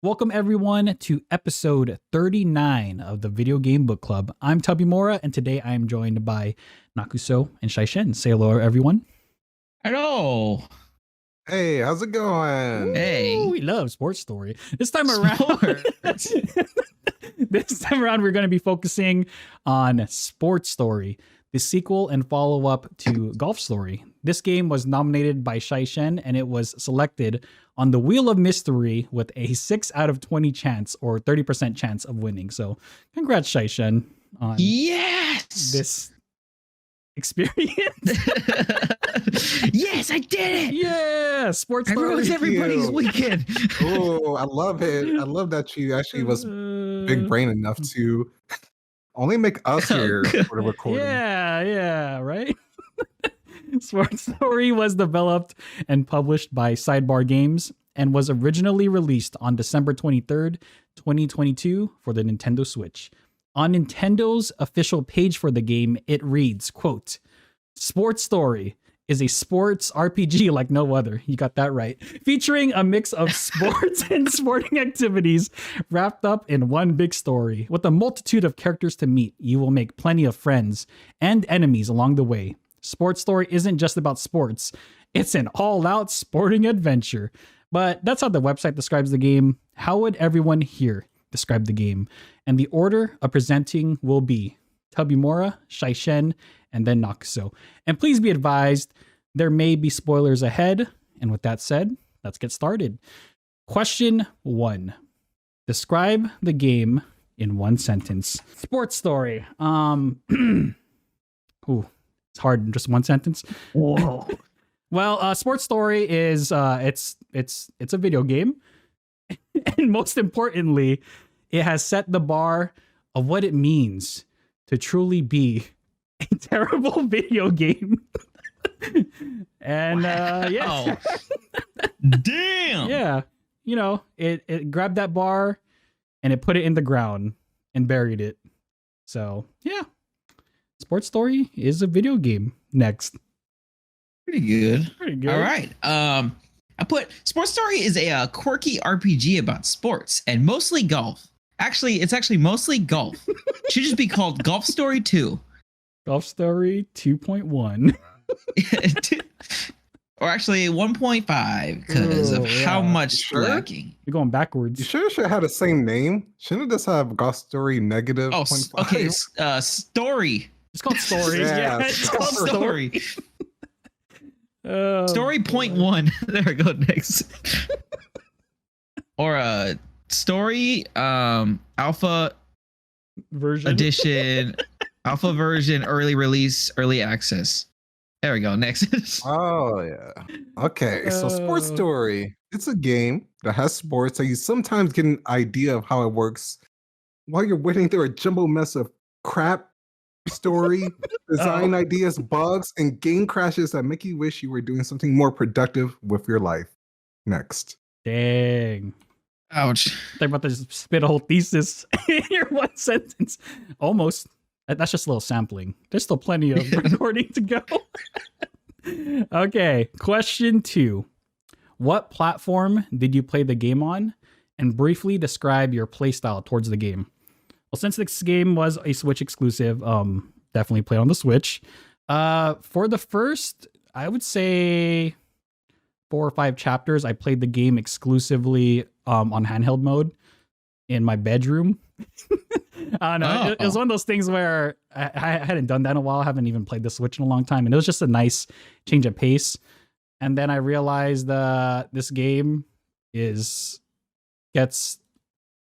Welcome everyone to episode 39 of the Video Game Book Club. I'm Tubby Mora, and today I am joined by Nakuso and Shaishen. Say hello, everyone. Hello. Hey, how's it going? Hey. We love Sports Story. This time around, we're going to be focusing on Sports Story, the sequel and follow-up to Golf Story. This game was nominated by Shaishen, and it was selected on the Wheel of Mystery with a 6 out of 20 chance or 30% chance of winning. So congrats, Shaishen, on this experience. Yes, I did it. Yeah, Sports Story. I ruined everybody's weekend. Oh, I love it. I love that you actually was big brain enough to only make us here for the recording. Yeah, right? Sports Story was developed and published by Sidebar Games and was originally released on December 23rd, 2022 for the Nintendo Switch. On Nintendo's official page for the game, it reads, quote, Sports Story is a sports RPG like no other. You got that right. Featuring a mix of sports and sporting activities wrapped up in one big story. With a multitude of characters to meet, you will make plenty of friends and enemies along the way. Sports Story isn't just about sports. It's an all-out sporting adventure. But that's how the website describes the game. How would everyone here describe the game? And the order of presenting will be Tubby Mora, Shaishen, and then Nakuso. And please be advised, there may be spoilers ahead. And with that said, let's get started. Question 1. Describe the game in one sentence. Sports Story. It's hard in just one sentence. Whoa. Well, Sports Story is it's a video game. And most importantly, it has set the bar of what it means to truly be a terrible video game. And yeah. Damn. Yeah. You know, it grabbed that bar and it put it in the ground and buried it. So, yeah. Sports Story is a video game. Next. Pretty good. All right. I put Sports Story is a quirky RPG about sports and mostly golf. Actually, it's mostly golf. Should just be called Golf Story 2. Golf Story 2.1. Or actually 1.5 because of how much lacking. You're going backwards. You sure should have the same name. Shouldn't it just have Golf Story negative? Oh, okay. Story. It's called Story. Yeah, It's called Story. Oh, Story point 1. There we go. Next. Or Story Alpha version Edition, Alpha version, early release, early access. There we go. Next. Oh yeah. Okay. So Sports Story. It's a game that has sports, so you sometimes get an idea of how it works while you're wading through a jumbo mess of crap. Story, design ideas, bugs, and game crashes that make you wish you were doing something more productive with your life. Next. Dang. Ouch. They're about to spit a whole thesis in your one sentence. Almost. That's just a little sampling. There's still plenty of recording to go. Okay. Question 2. What platform did you play the game on? And briefly describe your playstyle towards the game. Well, since this game was a Switch exclusive, definitely play on the Switch. For the first, I would say 4 or 5 chapters, I played the game exclusively on handheld mode in my bedroom. I don't know. It was one of those things where I hadn't done that in a while. I haven't even played the Switch in a long time. And it was just a nice change of pace. And then I realized this game gets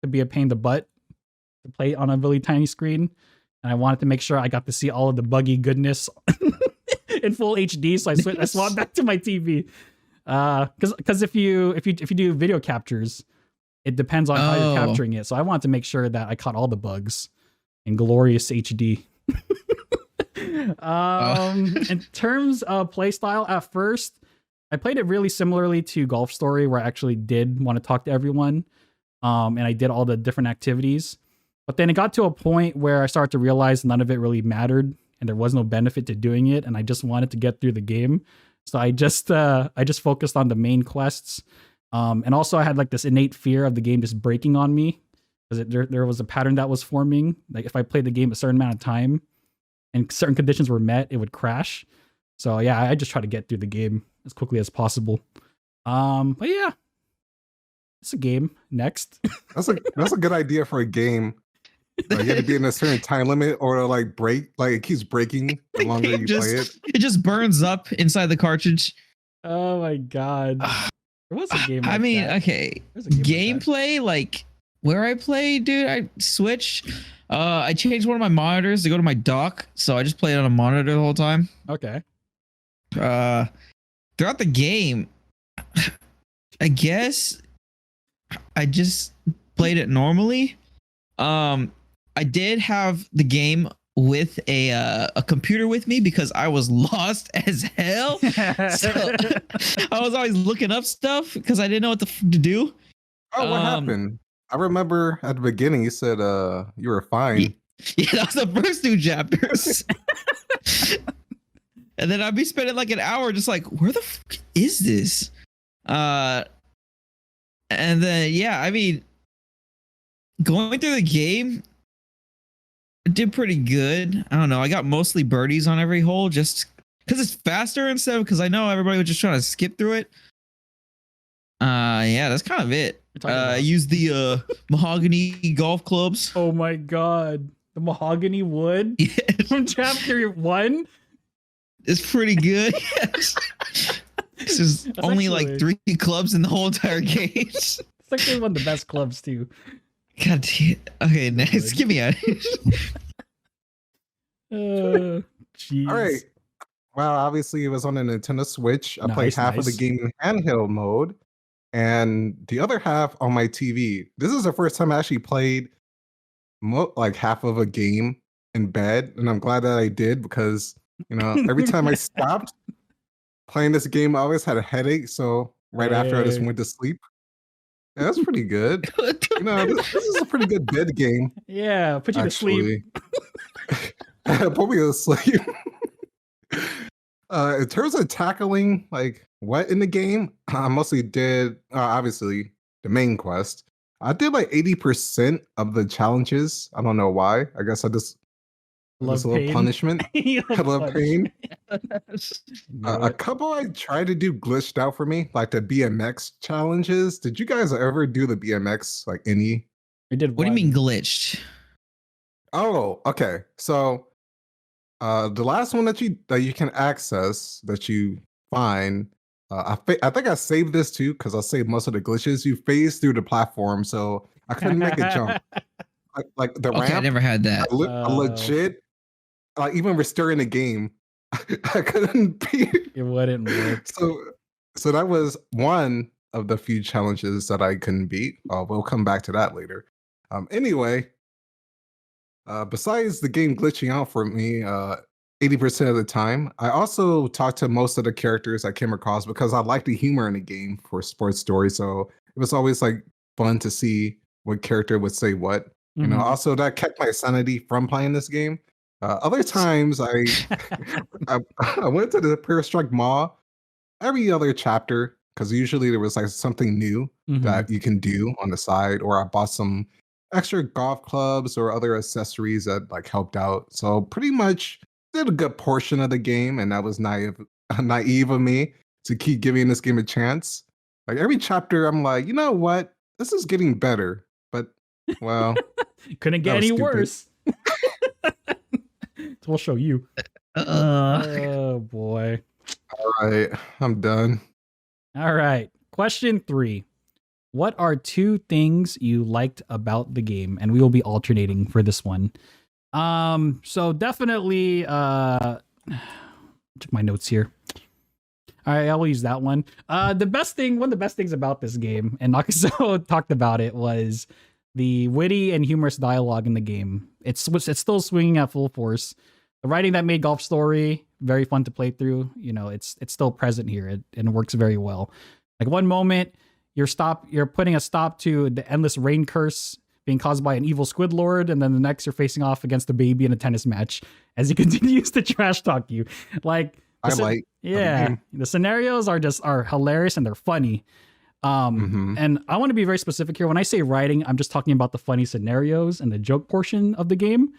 to be a pain in the butt to play on a really tiny screen, and I wanted to make sure I got to see all of the buggy goodness in full HD. So I swapped back to my TV. Because if you do video captures, it depends on how you're capturing it. So I wanted to make sure that I caught all the bugs in glorious HD. In terms of playstyle, at first I played it really similarly to Golf Story, where I actually did want to talk to everyone, and I did all the different activities. But then it got to a point where I started to realize none of it really mattered and there was no benefit to doing it. And I just wanted to get through the game. So I just focused on the main quests And also I had like this innate fear of the game just breaking on me because there was a pattern that was forming. Like if I played the game a certain amount of time and certain conditions were met, it would crash. So yeah, I just try to get through the game as quickly as possible. But yeah, it's a game. Next. That's a good idea for a game. Like you have to be in a certain time limit or like break, like it keeps breaking the longer you play it. It just burns up inside the cartridge. Oh my god. There was a game. I like mean, that. okay. There's a game like that. Gameplay, like where I play, dude, I switched. I changed one of my monitors to go to my dock, so I just played on a monitor the whole time. Okay. Throughout the game, I guess I just played it normally. I did have the game with a computer with me because I was lost as hell. So I was always looking up stuff because I didn't know what to do. Oh, what happened? I remember at the beginning you said you were fine. Yeah, that was the first 2 chapters. And then I'd be spending like an hour just like, where the fuck is this? And then yeah, I mean, going through the game, I did pretty good. I don't know. I got mostly birdies on every hole just because it's faster instead of because I know everybody was just trying to skip through it. Yeah, that's kind of it. I used the mahogany golf clubs. Oh my god. The mahogany wood from chapter 1. It's pretty good. Yes. This is That's only actually, like 3 clubs in the whole entire game. It's actually one of the best clubs too. God damn. Okay, next. Get me out. Jeez. All right. Well, obviously it was on a Nintendo Switch. I played Nice, half of the nice. game in handheld mode and the other half on my TV. This is the first time I actually played like half of a game in bed, and I'm glad that I did because every time I stopped playing this game, I always had a headache. So right after I just Hey. went to sleep. Yeah, that's pretty good. This is a pretty good bed game. Yeah, put you to sleep. Put me to sleep. In terms of tackling like what in the game, I mostly did obviously the main quest. I did like 80% of the challenges. I don't know why. I guess I just Love a little pain. punishment. You I love pain. Knew A it. couple I tried to do glitched out for me, like the BMX challenges. Did you guys ever do the BMX? Like any? We did. What do you mean one. glitched? Oh, okay. So the last one that you can access that you find, I think I saved this too because I saved most of the glitches. You phase through the platform, so I couldn't make a jump. Like the Okay, I ramp, never had that. I legit, like even restoring the game, I couldn't be. It wouldn't work. So that was one of the few challenges that I couldn't beat. We'll come back to that later. Anyway, besides the game glitching out for me 80% of the time, I also talked to most of the characters I came across because I like the humor in the game for sports story. So it was always like fun to see what character would say what. Mhm. Also that kept my sanity from playing this game. Other times I went to the Pure Strike Mall every other chapter because usually there was like something new Mhm. that you can do on the side, or I bought some extra golf clubs or other accessories that like helped out. So pretty much did a good portion of the game, and that was naive of me to keep giving this game a chance. Like every chapter, I'm like, you know what, this is getting better, but well, Couldn't get that was any stupid. worse. We'll show you. Oh boy. All right, I'm done. All right. Question 3. What are 2 things you liked about the game? And we will be alternating for this one. So definitely check my notes here. All right, I will use that one. One of the best things about this game, and Nakaso talked about it, was the witty and humorous dialogue in the game. It's still swinging at full force. The writing that made Golf Story very fun to play through. It's still present here, and it works very well. Like one moment, you're putting a stop to the endless rain curse being caused by an evil squid lord, and then the next you're facing off against a baby in a tennis match as he continues to trash talk you. Like The the scenarios are hilarious and they're funny. Mhm. And I want to be very specific here. When I say writing, I'm just talking about the funny scenarios and the joke portion of the game.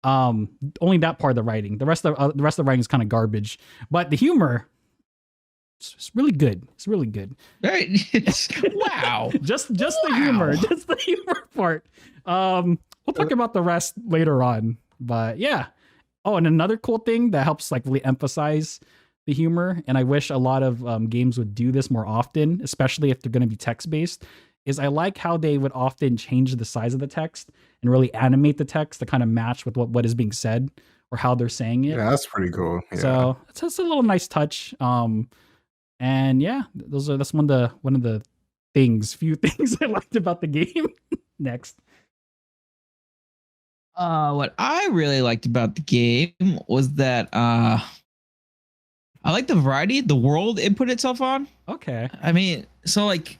Only that part of the writing. The rest of the writing is kind of garbage. But the humor, it's really good. It's really good. Right. Wow. Just the humor, Wow. just the humor part. We'll talk about the rest later on. But yeah. Oh, and another cool thing that helps like really emphasize the humor, and I wish a lot of games would do this more often, especially if they're going to be text based, is I like how they would often change the size of the text and really animate the text to kind of match with what is being said or how they're saying it. Yeah, that's pretty cool. Yeah. So it's a little nice touch. And yeah, that's one of the few things I liked about the game. Next. What I really liked about the game was that I like the variety the world it put itself on. Okay. I mean, so like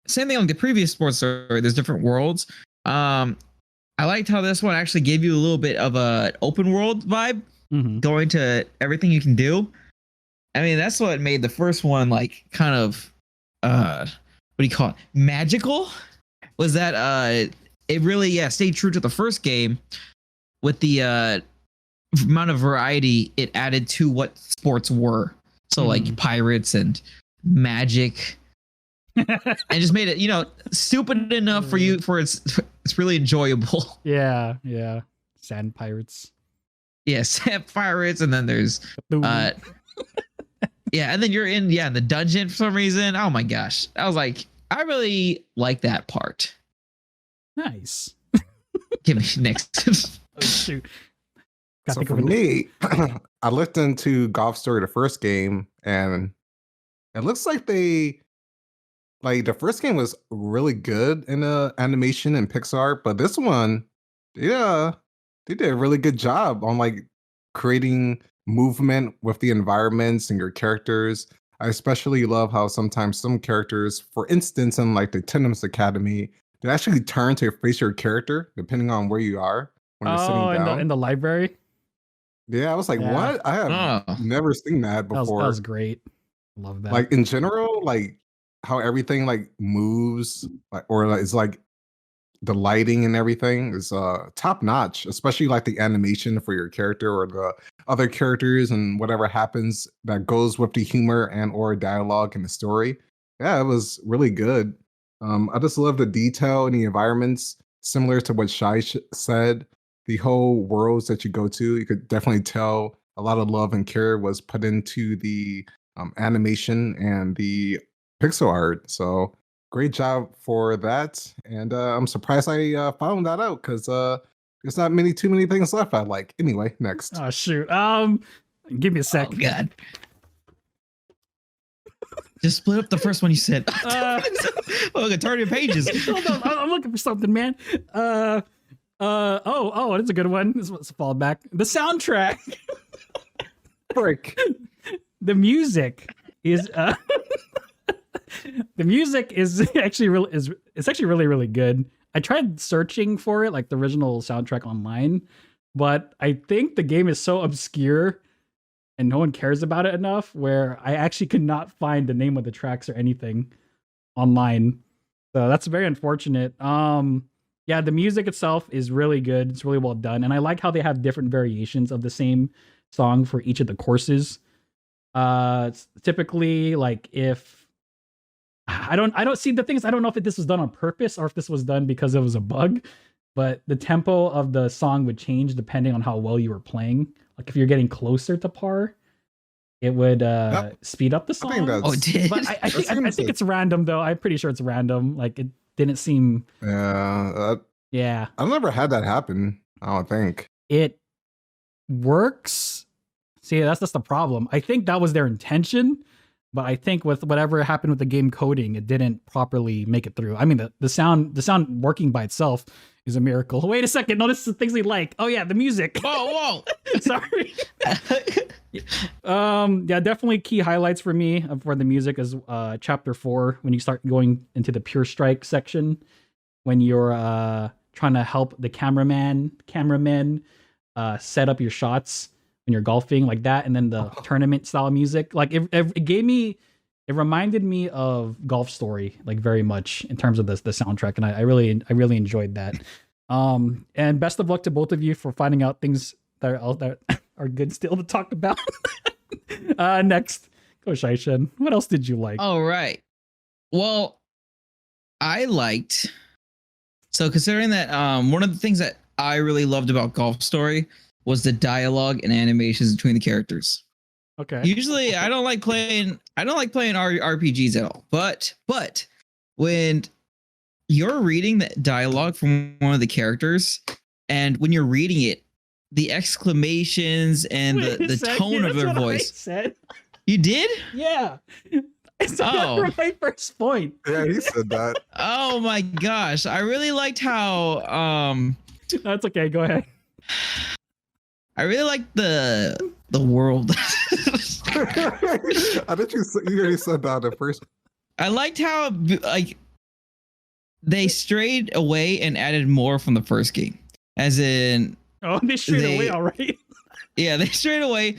same thing like the previous sports story, there's different worlds. I liked how this one actually gave you a little bit of a open world vibe, Mm-hmm. going to everything you can do. I mean, that's what made the first one like kind of what do you call it? Magical? Was that it really stayed true to the first game with the amount of variety it added to what sports were. So like pirates and magic, and just made it stupid enough for you for it's really enjoyable. Yeah. Sand pirates. Yes, pirates, and then there's yeah, and then you're in the dungeon for some reason. Oh my gosh, I was like, I really like that part. Nice. Give me next. Oh, shoot. So for me, I looked into Golf Story, the first game, and it looks like the first game was really good in animation and pixar, but this one, yeah, they did a really good job on like creating movement with the environments and your characters. I especially love how sometimes some characters, for instance, in like the Tennis Academy, they actually turn to face your character depending on where you are when you're sitting down. In the library. Yeah, I was like, Yeah. what? I have never seen that That before. was great. Love that. Like in general, like how everything like moves, like or like, it's like the lighting and everything is top notch, especially like the animation for your character or the other characters and whatever happens that goes with the humor and or dialogue in the story. Yeah, it was really good. I just love the detail in the environments, similar to what Shai said. The whole worlds that you go to, you could definitely tell a lot of love and care was put into the animation and the pixel art. So great job for that. And I'm surprised I found that out because there's not too many things left I like. Anyway, next. Oh shoot. Give me a sec. Oh god. Just split up the first one you said. Look, at turning pages. Hold on, I'm looking for something, man. That's a good one. This was a fallback. The soundtrack. Frick. The music is the music is actually really really good. I tried searching for it, like the original soundtrack online, but I think the game is so obscure and no one cares about it enough where I actually could not find the name of the tracks or anything online. So that's very unfortunate. Yeah, the music itself is really good. It's really well done. And I like how they have different variations of the same song for each of the courses. It's typically like if I don't see the thing is I don't know if this was done on purpose or if this was done because it was a bug, but the tempo of the song would change depending on how well you were playing. Like if you're getting closer to par, it would speed up the song. I think that's, it did. But I think it's random though. I'm pretty sure it's random. Like it didn't seem. yeah. I've never had that happen. I don't think it works. See, that's the problem. I think that was their intention, but I think with whatever happened with the game coding, it didn't properly make it through. I mean, the sound working by itself is a miracle. Wait a second. No, this is the things we like. Oh yeah, the music. Whoa. Sorry. Yeah, definitely key highlights for me for the music is chapter 4 when you start going into the pure strike section when you're trying to help the cameramen set up your shots when you're golfing like that, and then the tournament style music. Like it gave me it reminded me of Golf Story, like very much in terms of the soundtrack, and I really enjoyed that. And best of luck to both of you for finding out things that are good still to talk about. Next, go Shaishan. What else did you like? All right. Well, I liked. So considering that one of the things that I really loved about Golf Story was the dialogue and animations between the characters. Okay. Usually I don't like playing RPGs at all. But when you're reading the dialogue from one of the characters, and when you're reading it, the exclamations and the tone of their voice. Said. You did? Yeah. I said that for my first point. Yeah, he said that. Oh my gosh. I really liked how That's okay, go ahead. I really liked the world. I think you already said that at first. I liked how like they strayed away and added more from the first game. As in they strayed away, all right. Yeah, they strayed away.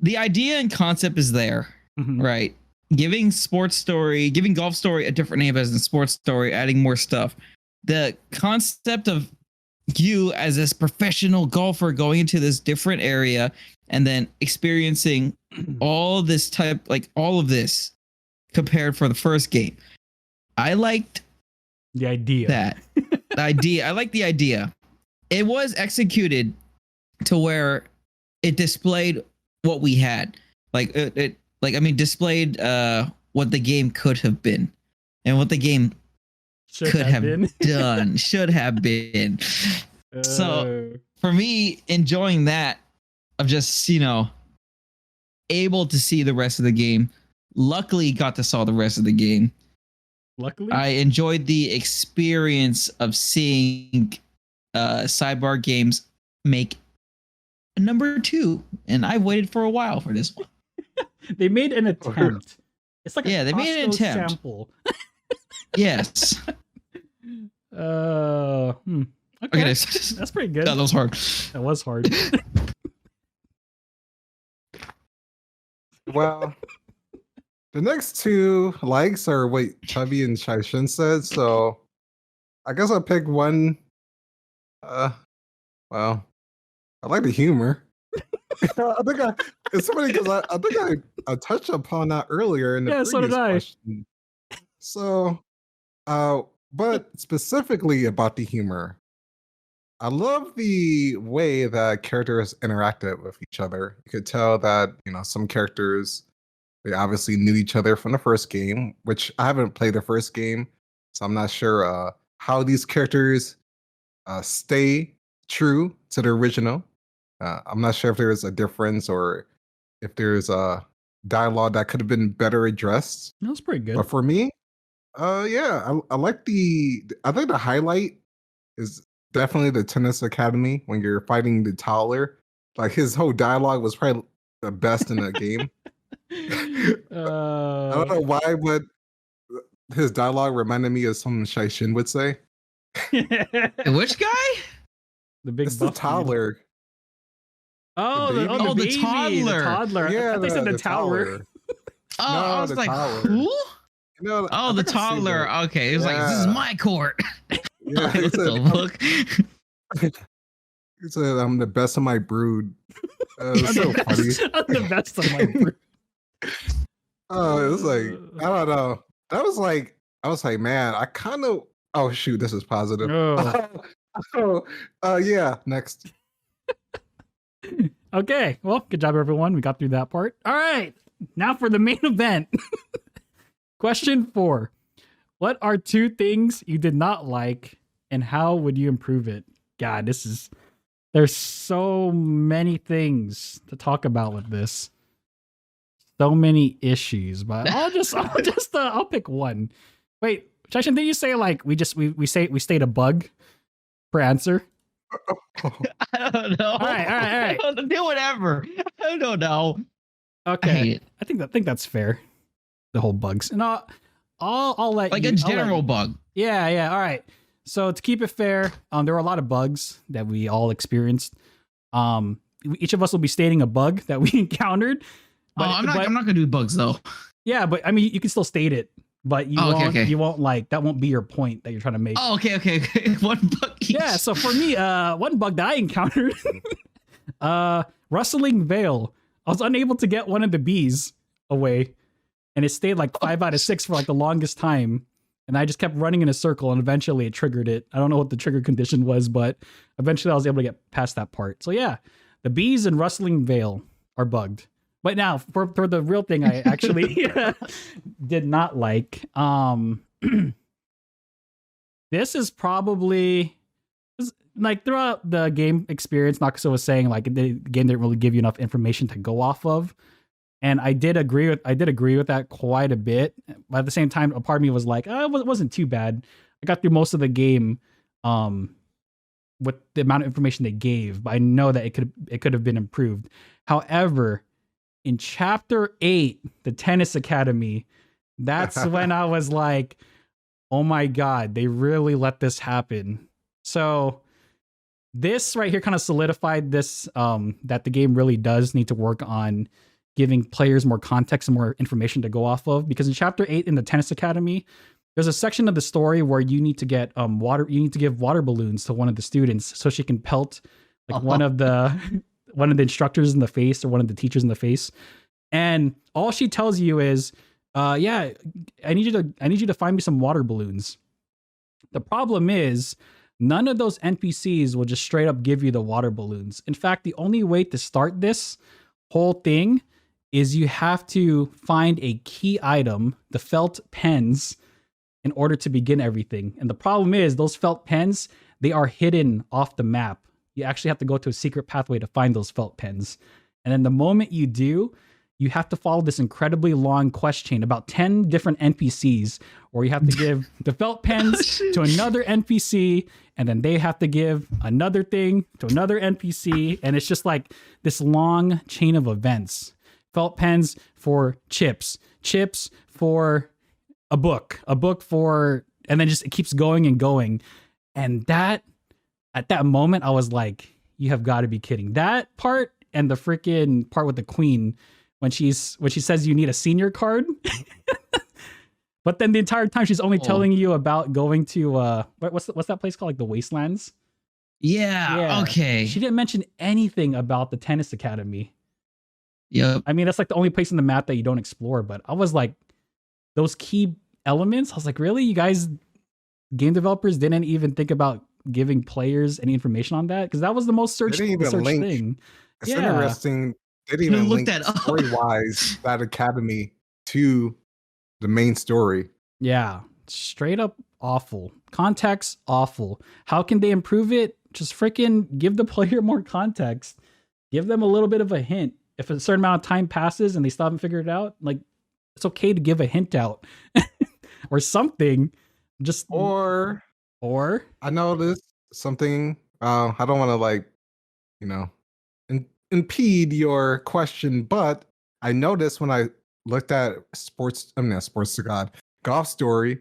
The idea and concept is there, right? Giving Golf Story a different name as in Sports Story, adding more stuff. The concept of you as this professional golfer going into this different area and then experiencing all of this compared for the first game. I liked the idea. I like the idea. It was executed to where it displayed what we had. Displayed what the game could have been and what the game should have been. So for me, enjoying that of just, able to see the rest of the game, luckily got to saw the rest of the game. Luckily, I enjoyed the experience of seeing Sidebar Games make a number 2, and I waited for a while for this one. They made an attempt. It's like they made an attempt. Sample. Yes. Okay. That's pretty good. That was hard. That was hard. Well, the next 2 likes are what Chubby and Shaishin said, so I guess I'll pick one. Well, I like the humor. It's funny because I think I touched upon that earlier in the previous so did I. question. So, but specifically about the humor, I love the way that characters interacted with each other. You could tell that some characters, they obviously knew each other from the first game, which I haven't played the first game, so I'm not sure how these characters stay true to the original. I'm not sure if there's a difference or if there's a dialogue that could have been better addressed. That was pretty good. But for me, I like I think the highlight is definitely the Tennis Academy when you're fighting the toddler. Like his whole dialogue was probably the best in the game. I don't know why, but his dialogue reminded me of something Shaishin would say. Which guy? The big it's the toddler. The baby, toddler. The toddler. Yeah, they said the tower. I was like, tower. who? I The toddler. Okay, it was like, this is my court. Yeah, he said, I'm the best of my brood. It's so funny. I'm the best of my brood. Oh, it was like, I don't know. That was like, I was like, man, I kind of, oh shoot, this is positive. Yeah, next. Okay, well, good job, everyone. We got through that part. All right, now for the main event. Question 4. What are 2 things you did not like, and how would you improve it? God, there's so many things to talk about with this. So many issues, but I'll pick one. Wait, Shaishin, did you say like we stayed a bug per answer? I don't know. All right. Do whatever. I don't know. Okay, I think that's fair. The whole bugs, and I'll let like you, a general bug. Yeah. All right. So to keep it fair, there were a lot of bugs that we all experienced. Each of us will be stating a bug that we encountered. But I'm not gonna do bugs though. Yeah, but I mean, you can still state it, but you Oh, okay, won't. okay. You won't like that. Won't be your point that you're trying to make. Oh, okay. One buck each. Yeah. So for me, one bug that I encountered, rustling veil. I was unable to get one of the bees away, and it stayed like 5 out of 6 for like the longest time. And I just kept running in a circle, and eventually it triggered it. I don't know what the trigger condition was, but eventually I was able to get past that part. So yeah, the bees and rustling veil are bugged. But now for the real thing, I actually did not like. This is probably like throughout the game experience. Nakuso was saying like the game didn't really give you enough information to go off of. And I did agree with that quite a bit. But at the same time, a part of me was like, oh, it wasn't too bad. I got through most of the game with the amount of information they gave, but I know that it could have been improved. However, in chapter 8, the tennis academy, that's when I was like, oh my God, they really let this happen. So this right here kind of solidified this, that the game really does need to work on giving players more context and more information to go off of. Because in chapter 8 in the tennis academy, there's a section of the story where you need to get you need to give water balloons to one of the students so she can pelt like one of the instructors in the face or one of the teachers in the face. And all she tells you is, yeah, I need you to find me some water balloons. The problem is none of those NPCs will just straight up give you the water balloons. In fact, the only way to start this whole thing is you have to find a key item, the felt pens, in order to begin everything. And the problem is those felt pens, they are hidden off the map. You actually have to go to a secret pathway to find those felt pens. And then the moment you do, you have to follow this incredibly long quest chain, about 10 different NPCs, where you have to give the felt pens to another NPC, and then they have to give another thing to another NPC. And it's just like this long chain of events. Felt pens for chips for a book for, and then just it keeps going and going. And that, at that moment, I was like, you have got to be kidding. That part and the freaking part with the queen when she says you need a senior card. But then the entire time she's only telling you about going to what's that place called, like the Wastelands? Yeah. Okay. She didn't mention anything about the tennis academy. Yep. I mean, that's like the only place in the map that you don't explore. But I was like, those key elements, I was like, really? You guys, game developers, didn't even think about giving players any information on that? Because that was the most searched thing. It's interesting. They didn't even link story-wise that academy to the main story. Yeah, straight up awful. Context, awful. How can they improve it? Just freaking give the player more context. Give them a little bit of a hint. If a certain amount of time passes and they still haven't figured it out, like, it's okay to give a hint out or something. Just or I noticed something. I don't want to like, impede your question, but I noticed when I looked at Golf Story,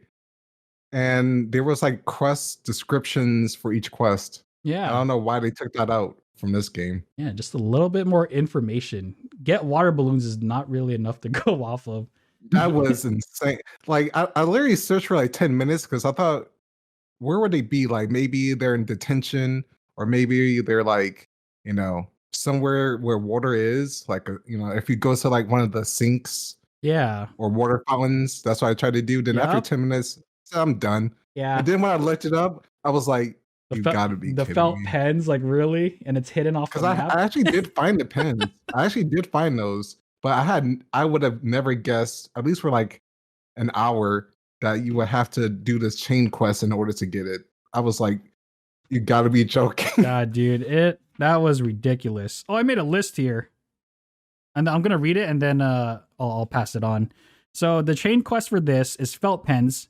and there was like quest descriptions for each quest. Yeah. I don't know why they took that out from this game. Yeah, just a little bit more information. Get water balloons is not really enough to go off of. That was insane. Like I literally searched for like 10 minutes because I thought, where would they be? Like maybe they're in detention, or maybe they're like, somewhere where water is. Like, if you go to like one of the sinks, or water fountains, that's what I tried to do. Then after 10 minutes, I'm done. Yeah. And then when I looked it up, I was like, you gotta be the kidding felt me. pens, like really, and it's hidden off the map. I actually did find the pens. I actually did find those, but I would have never guessed, at least for like an hour, that you would have to do this chain quest in order to get it. I was like, you gotta be joking. God, dude, that was ridiculous. Oh, I made a list here, and I'm gonna read it, and then I'll pass it on. So the chain quest for this is felt pens,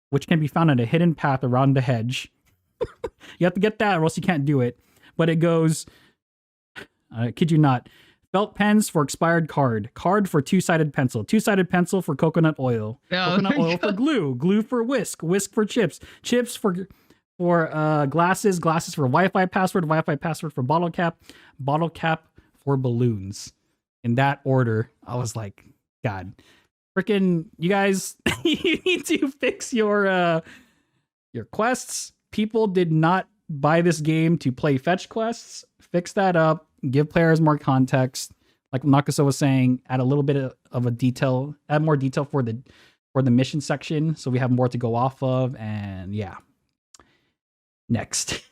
which can be found on a hidden path around the hedge. You have to get that, or else you can't do it. But it goes, I kid you not, felt pens for expired card for two-sided pencil for coconut oil, coconut oil for glue for whisk for chips for glasses for Wi-Fi password for bottle cap for balloons. In that order. I was like, God. Freaking, you guys, you need to fix your quests. People did not buy this game to play fetch quests. Fix that up. Give players more context. Like Nakaso was saying, add a little bit of a detail, add more detail for the mission section, so we have more to go off of. And yeah, next.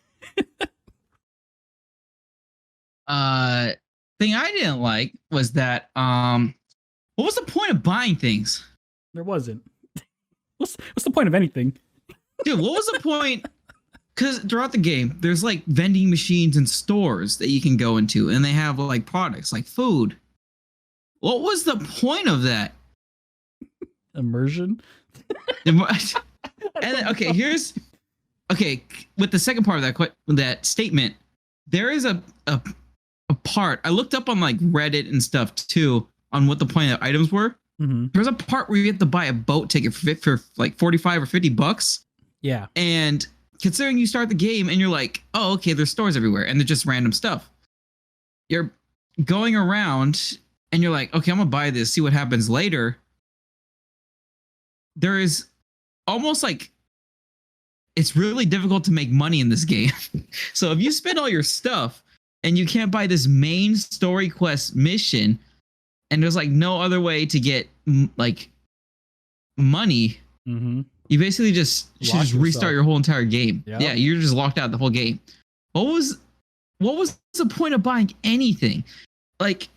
Thing I didn't like was that what was the point of buying things? There wasn't. What's the point of anything? Dude, what was the point? Because throughout the game, there's like vending machines and stores that you can go into, and they have like products like food. What was the point of that? Immersion. And then, okay, with the second part of that statement, there is a part I looked up on like Reddit and stuff too on what the point of the items were. Mm-hmm. There's a part where you have to buy a boat ticket for like $45 or $50. Yeah. And considering you start the game and you're like, oh, okay, there's stores everywhere and they're just random stuff. You're going around and you're like, okay, I'm gonna buy this, see what happens later. There is almost like it's really difficult to make money in this game. So if you spend all your stuff and you can't buy this main story quest mission, and there's like no other way to get like money, mm-hmm. you basically just restart your whole entire game. Yep. Yeah, you're just locked out the whole game. What was the point of buying anything? Like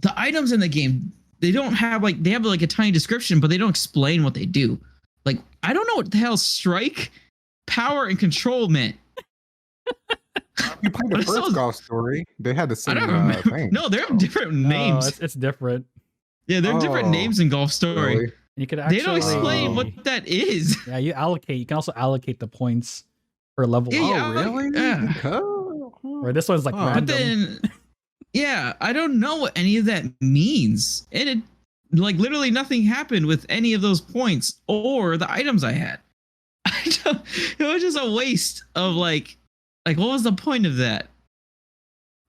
the items in the game, they have like a tiny description, but they don't explain what they do. Like I don't know what the hell strike, power, and control meant. You played the first golf story. They had the same thing. No, they're different names. It's different. Yeah, they're different names in Golf Story. Really? You could actually, they don't explain what that is. Yeah, you can also allocate the points per level. Yeah, really? Yeah. Or this one's like random. But then, yeah, I don't know what any of that means. And it, like, literally nothing happened with any of those points or the items I had. It was just a waste of like, what was the point of that?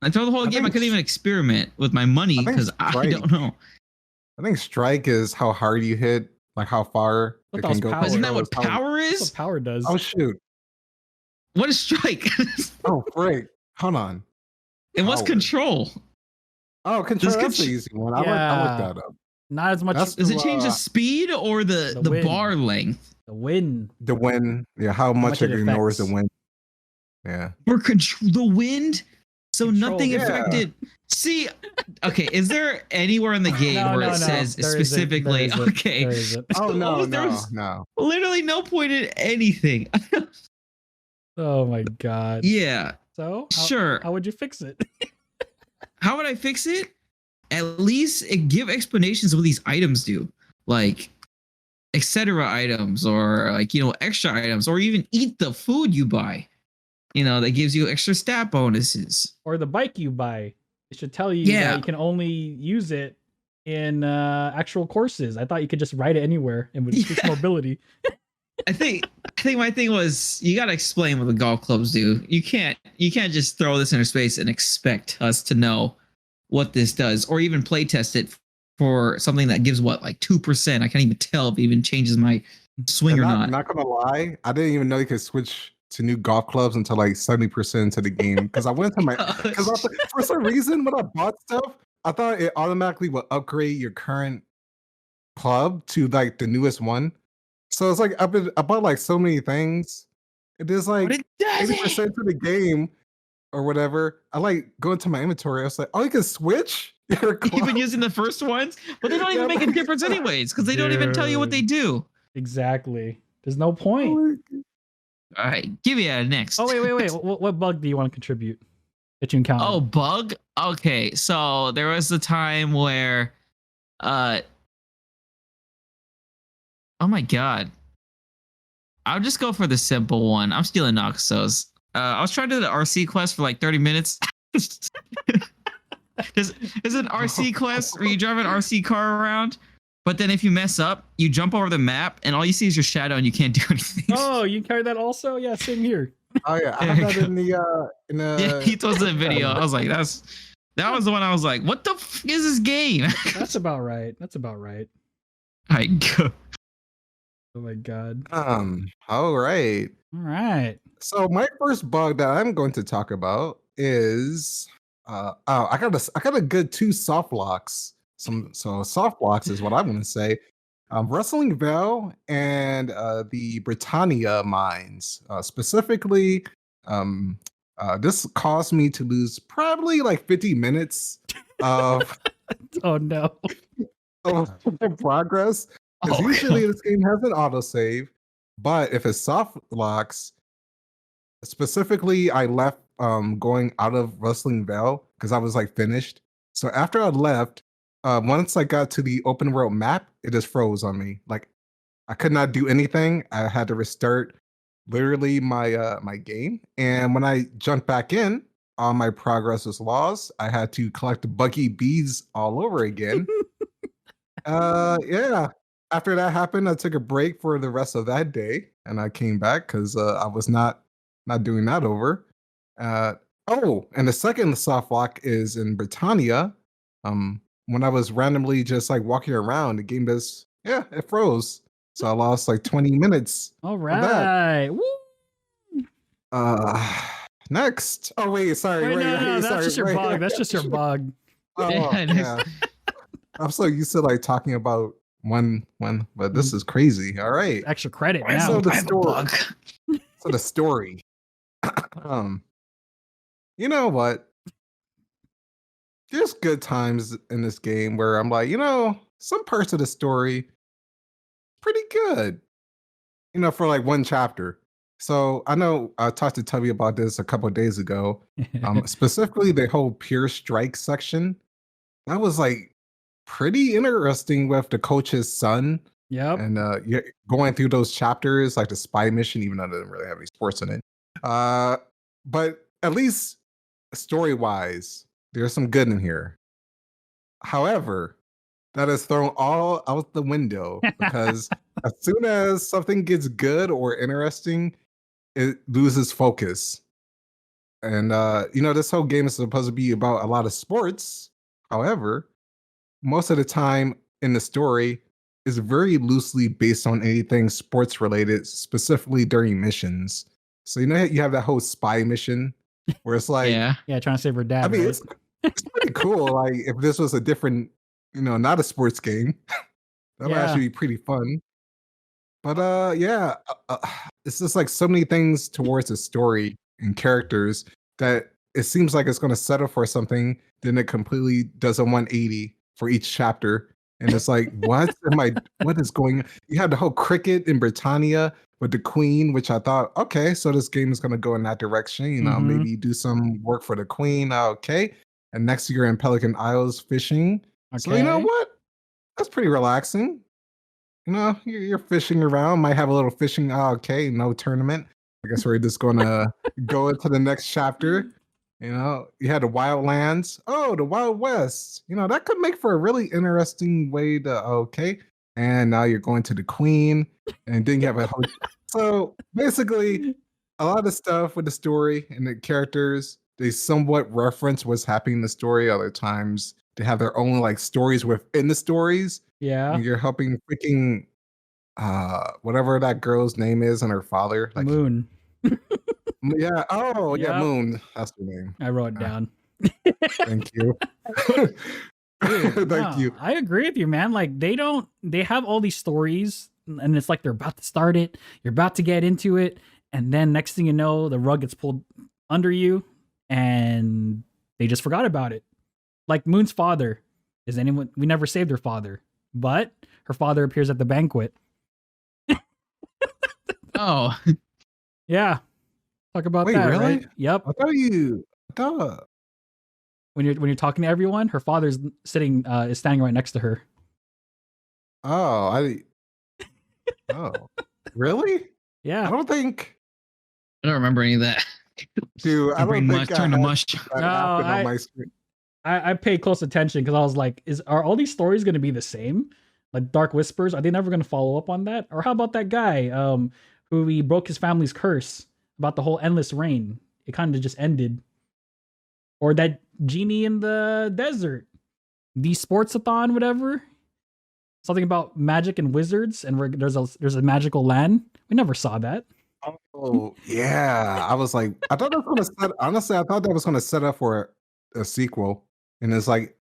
I throw the whole game. I couldn't even experiment with my money because I don't know. I think strike is how hard you hit, like how far it can go. Isn't that what power is? That's what power does. Oh shoot! What is strike? Oh great! Hold on. And what's control? Oh, control. That's the easy one. I looked that up. Not as much. Does it change the speed or the bar length? The wind. The wind. Yeah, how much it ignores the wind. Yeah. For control the wind. So nothing affected. See, okay, is there anywhere in the game where it says specifically? Okay. Oh no. Literally no point in anything. Oh my god. Yeah. So sure. How would you fix it? How would I fix it? At least give explanations of what these items do, like etc. items, or like extra items, or even eat the food you buy. That gives you extra stat bonuses. Or the bike you buy. It should tell you that you can only use it in actual courses. I thought you could just ride it anywhere and with increased mobility. I think my thing was you gotta explain what the golf clubs do. You can't just throw this in our space and expect us to know what this does, or even play test it for something that gives like 2%. I can't even tell if it even changes my swing or not. I'm not gonna lie, I didn't even know you could switch to new golf clubs until like 70% into the game, because I went to for some reason when I bought stuff, I thought it automatically would upgrade your current club to like the newest one. So it's like I bought like so many things. It is like 80% of the game or whatever. I like go into my inventory. I was like, oh, you can switch your club? You've been using the first ones, but they don't even make a difference anyways, because they don't even tell you what they do. Exactly. There's no point. All right, give me a next. Oh, wait. What bug do you want to contribute that you encountered? Oh, bug? Okay, so there was a time where, oh my god. I'll just go for the simple one. I'm stealing Noxos. I was trying to do the RC quest for like 30 minutes. There's an RC quest where you drive an RC car around. But then if you mess up, you jump over the map and all you see is your shadow and you can't do anything. Oh, you carry that also? Yeah, same here. Oh yeah, I have that in the yeah, he told us the video. I was like, that was the one I was like, what the f is this game? That's about right. I go. Oh my god. All right. All right. So my first bug that I'm going to talk about is I got a good two soft locks. So soft locks is what I want to say. Wrestling Vale and the Britannia mines. Specifically, this caused me to lose probably like 50 minutes of, Oh no. of progress. Because Oh, usually God. this game has an autosave, but if it's soft locks, specifically, I left going out of Wrestling Vale because I was like finished. So after I left, once I got to the open world map, it just froze on me. Like I could not do anything. I had to restart literally my game. And when I jumped back in, all my progress was lost. I had to collect buggy bees all over again. Yeah. After that happened, I took a break for the rest of that day, and I came back because I was not doing that over. Uh, oh, and the second soft lock is in Britannia. When I was randomly just like walking around, the game just it froze. So I lost like 20 minutes All of that. right. Woo. Uh, next. Oh wait, sorry, Wait, wait, no, wait, that's sorry, just your wait. bug. That's just your bug. Oh Yeah, yeah. I'm so used to like talking about one, but this is crazy. All right. Extra credit I have, now. So the I have a story. bug. So the story. um, you know what? There's good times in this game where I'm like, some parts of the story pretty good. For like one chapter. So I know I talked to Tubby about this a couple of days ago. Specifically the whole pure strike section. That was like pretty interesting with the coach's son. Yep. And you're going through those chapters, like the spy mission, even though it didn't really have any sports in it. But at least story wise, there's some good in here. However, that is thrown all out the window because as soon as something gets good or interesting, it loses focus. And this whole game is supposed to be about a lot of sports. However, most of the time in the story is very loosely based on anything sports related, specifically during missions. So you have that whole spy mission where it's like, Yeah. Yeah, trying to save her dad. I mean, Right? it's pretty cool. Like if this was a different, not a sports game, that would Yeah. actually be pretty fun. But yeah, it's just like so many things towards the story and characters that it seems like it's going to settle for something, then it completely does a 180 for each chapter, and it's like, what is going on? You have the whole cricket in Britannia with the Queen, which I thought, okay, so this game is going to go in that direction. Mhm. Maybe do some work for the Queen. Okay, and next year in Pelican Isles fishing. So you know Okay. what? That's pretty relaxing. You're fishing around, might have a little fishing. Oh, okay, no tournament. I guess we're just gonna go into the next chapter. You had the Wildlands. Oh, the Wild West. That could make for a really interesting way to okay. And now you're going to the Queen, and then you have a whole. So basically, a lot of stuff with the story and the characters, they somewhat reference what's happening in the story. Other times, they have their own like stories within the stories. Yeah. And you're helping freaking whatever that girl's name is and her father. Like Moon. yeah. Oh yeah, Yep. Moon. That's her name. I wrote it down. Thank you. Dude, Thank no, you. I agree with you, man. Like they have all these stories and it's like they're about to start it, you're about to get into it, and then next thing you know, the rug gets pulled under you and they just forgot about it. Like Moon's father. We never saved her father, but her father appears at the banquet. Oh. Yeah. Talk about Wait, that, really? right? Yep. I thought When you're talking to everyone, her father's is standing right next to her. oh, really? I Yeah. don't think I don't remember any of that. dude, I My brain don't mush think I turned to had mush. that No, happen on my screen. I paid close attention because I was like, are all these stories going to be the same? Like Dark Whispers, are they never going to follow up on that? Or how about that guy who he broke his family's curse about the whole endless rain? It kind of just ended. Or that genie in the desert, the sportsathon, whatever. something about magic and wizards, and there's a magical land. We never saw that. Oh yeah, I was like, I thought that was gonna set. Honestly, I thought that was gonna set up for a sequel, and it's like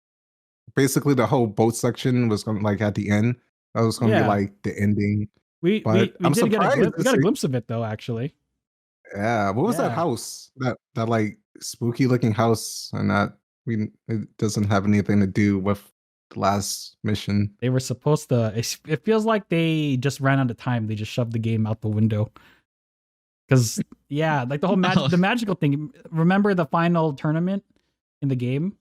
basically the whole boat section was gonna like at the end. That was gonna be Yeah. like the ending. We But we I'm did get a surprised glimpse. We to got a see. glimpse of it though, actually. Yeah, what was that Yeah. house? That like spooky looking house, and that we it doesn't have anything to do with the last mission. They were supposed to. It feels like they just ran out of time. They just shoved the game out the window. Because yeah, like the whole the magical thing. Remember the final tournament in the game?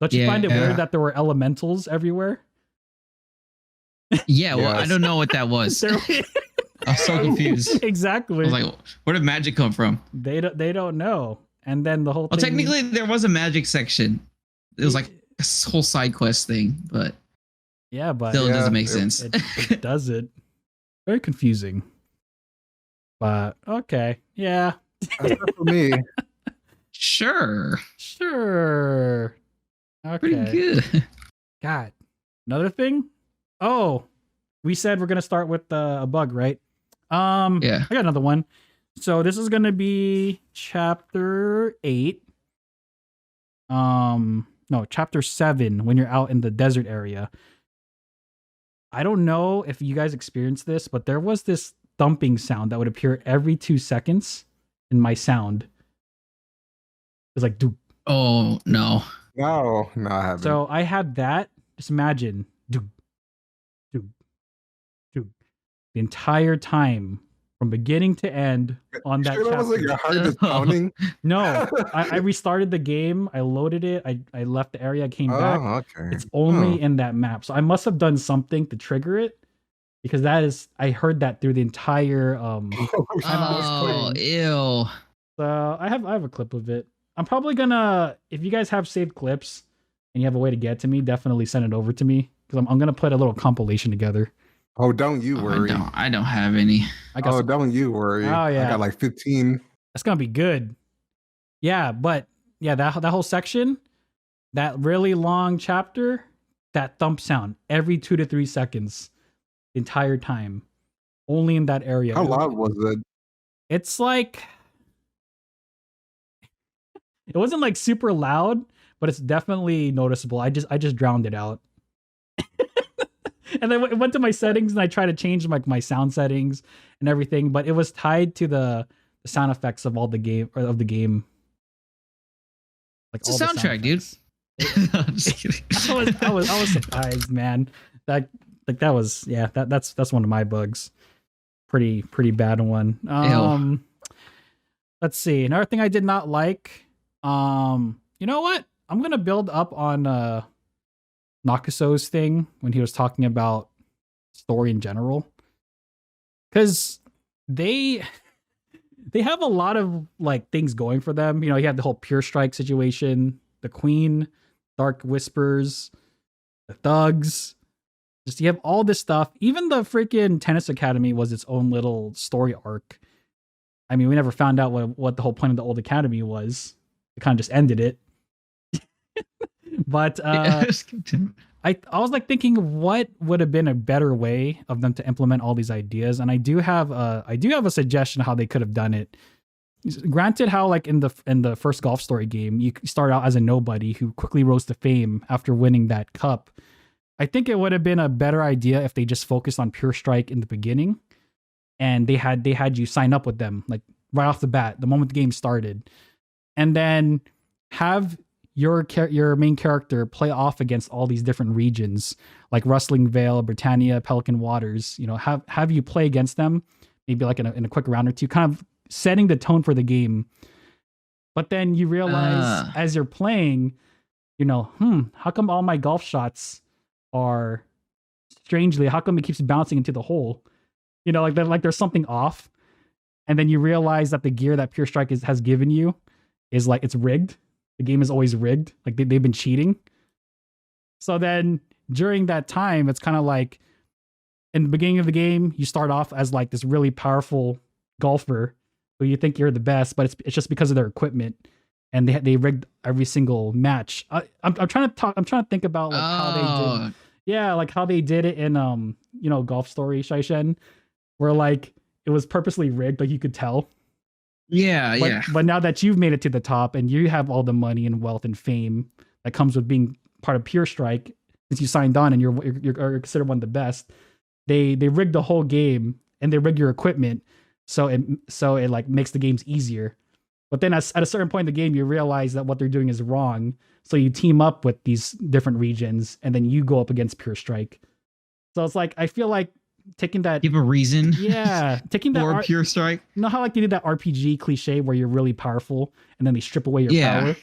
Don't you find it Yeah. weird that there were elementals everywhere? Yeah, well, I Yes. don't know what that was. There- I was so confused. I exactly. was like, where did magic come from? They don't know. And then the whole Well, thing. technically, there was a magic section. It was like a whole side quest thing, but yeah, but still, it Yeah, doesn't make it- sense. it does it. Very confusing. But okay, yeah, That's it for me. Sure, sure. pretty Okay. good. God, another thing. Oh, we said we're gonna start with a bug, right? Yeah. I got another one. So this is gonna be chapter 8. No, chapter 7. When you're out in the desert area. I don't know if you guys experienced this, but there was this thumping sound that would appear every 2 seconds in my sound. It was like, doop. Oh no. No, I haven't. So I had that. Just imagine, doop, doop, doop, the entire time from beginning to end on that Sure, that was like chapter. your heart is pounding. No, I restarted the game. I loaded it. I left the area. I came back. Oh, okay. It's only Oh. in that map. So I must have done something to trigger it because I heard that through the entire Oh, playing. ew. So I have a clip of it. I'm probably gonna, if you guys have saved clips and you have a way to get to me, definitely send it over to me because I'm gonna put a little compilation together. Oh, don't you worry. I don't have any. I got Oh, some, don't you worry. Oh, I yeah. got like 15. that's gonna be good. Yeah, but yeah, that whole section, that really long chapter, that thump sound every 2 to 3 seconds, the entire time, only in that area. How loud was it? It's like it wasn't like super loud, but it's definitely noticeable. I just drowned it out. And then I went to my settings and I tried to change my sound settings and everything, but it was tied to the sound effects of all the game or of the game. Like It's a all the sound soundtrack, dude. effects. I'm just kidding. I was surprised, man. That was that's one of my bugs. Pretty bad one. Let's see. Another thing I did not like. You know what? I'm gonna build up on Nakaso's thing when he was talking about story in general. Cause they have a lot of like things going for them. You know, you have the whole Pure Strike situation, the Queen, Dark Whispers, the Thugs. Just you have all this stuff. Even the freaking Tennis Academy was its own little story arc. I mean, we never found out what the whole point of the old academy was. It kind of just ended it. But I was like thinking, what would have been a better way of them to implement all these ideas? And I do have a suggestion how they could have done it. Granted, how like in the first Golf Story game, you start out as a nobody who quickly rose to fame after winning that cup. I think it would have been a better idea if they just focused on Pure Strike in the beginning, and they had you sign up with them like right off the bat, the moment the game started, and then have your main character play off against all these different regions like Rustling Vale, Britannia, Pelican Waters. You know, have you play against them, maybe like in a quick round or two, kind of setting the tone for the game. But then you realize as you're playing, you know, how come all my golf shots are strangely, how come it keeps bouncing into the hole? You know, like there's something off. And then you realize that the gear that Pure Strike has given you is like, it's rigged. The game is always rigged. Like they've been cheating. So then during that time, it's kind of like in the beginning of the game, you start off as like this really powerful golfer who you think you're the best, but it's just because of their equipment, and they rigged every single match. I'm trying to think about like how they did. Yeah, like how they did it in Golf Story Shaishen, where like it was purposely rigged, like you could tell. Yeah, But yeah. but now that you've made it to the top and you have all the money and wealth and fame that comes with being part of Pure Strike, since you signed on and you're considered one of the best, they rig the whole game and they rig your equipment so it like makes the games easier. But then at a certain point in the game, you realize that what they're doing is wrong. So you team up with these different regions and then you go up against Pure Strike. So it's like I feel like taking that Give a reason. yeah, taking that Or Pure Strike. you know how like they did that RPG cliche where you're really powerful and then they strip away your Yeah. power.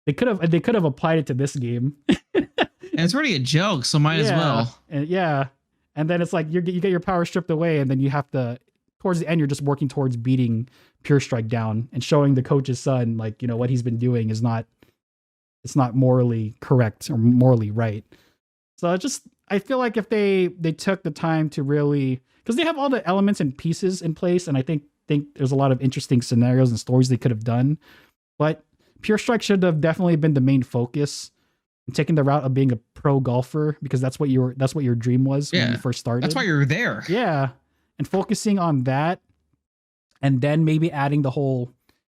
They could have applied it to this game. And it's already a joke, so might as well. And then it's like you get your power stripped away, and then you have to towards the end you're just working towards beating Pure Strike down and showing the coach's son like what he's been doing is not morally correct or morally right. So I feel like if they took the time to really, because they have all the elements and pieces in place, and I think there's a lot of interesting scenarios and stories they could have done, but Pure Strike should have definitely been the main focus and taking the route of being a pro golfer, because that's what your dream was when you first started. That's why you're there. Yeah. And focusing on that, and then maybe adding the whole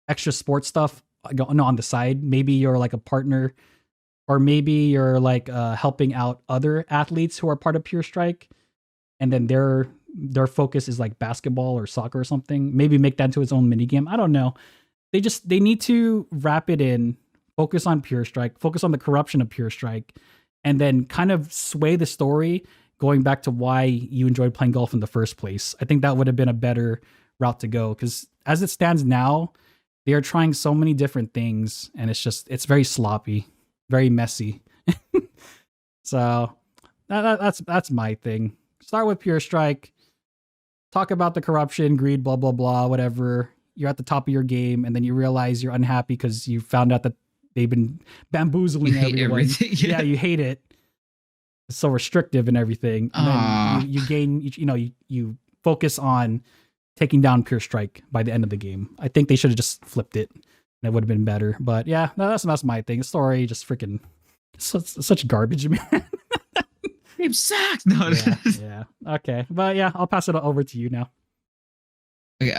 extra sports stuff on the side. Maybe you're like a partner, or maybe you're like helping out other athletes who are part of Pure Strike, and then their focus is like basketball or soccer or something. Maybe make that into its own mini game. I don't know. They need to wrap it in, focus on Pure Strike, focus on the corruption of Pure Strike, and then kind of sway the story going back to why you enjoyed playing golf in the first place. I think that would have been a better route to go, because as it stands now, they are trying so many different things, and it's very sloppy, very messy. So that's my thing. Start with Pure Strike, talk about the corruption, greed, blah blah blah, whatever. You're at the top of your game, and then you realize you're unhappy because you found out that they've been bamboozling You hate everyone. everything. Yeah, you hate it. It's so restrictive and everything. And then you gain, you focus on taking down Pure Strike by the end of the game. I think they should have just flipped it, and it would have been better. But yeah, no, that's my thing. The story just freaking such garbage, man. Game sucks. No. Yeah. Okay, but yeah, I'll pass it over to you now. Okay,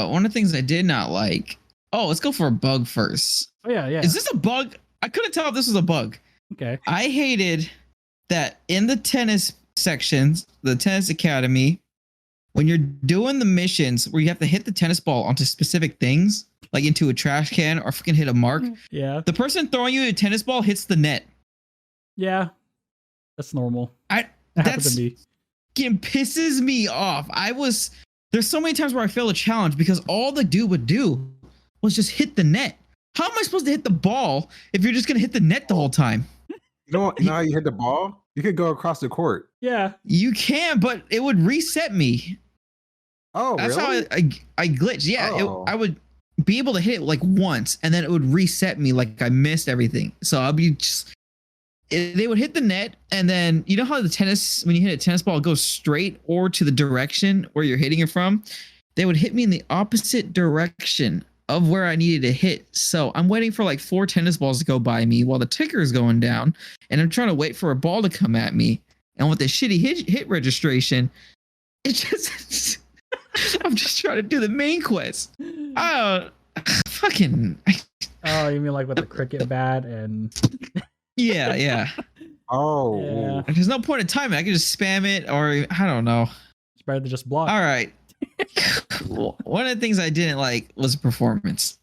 one of the things I did not like. Oh, let's go for a bug first. Oh yeah. Is this a bug? I couldn't tell if this was a bug. Okay. I hated that in the tennis sections, the tennis academy, when you're doing the missions where you have to hit the tennis ball onto specific things, like into a trash can or freaking hit a mark, Yeah. the person throwing you a tennis ball hits the net. Yeah. That's normal. That happened to me. It pisses me off. There's so many times where I failed a challenge because all the dude would do was just hit the net. How am I supposed to hit the ball if you're just going to hit the net the whole time? You know how you hit the ball? You could go across the court. Yeah. You can, but it would reset me. Oh, That's really? how I glitched. Yeah, Oh. I would be able to hit it like once, and then it would reset me like I missed everything. So I'll be they would hit the net, and then you know how when you hit a tennis ball, it goes straight or to the direction where you're hitting it from? They would hit me in the opposite direction of where I needed to hit. So I'm waiting for like 4 tennis balls to go by me while the ticker is going down, and I'm trying to wait for a ball to come at me. And with the shitty hit registration, it just I'm just trying to do the main quest. Fucking. Oh, you mean like with the cricket bat and Yeah. Oh. Yeah. There's no point in timing. I can just spam it, or I don't know. it's better to just block. All right. One of the things I didn't like was performance.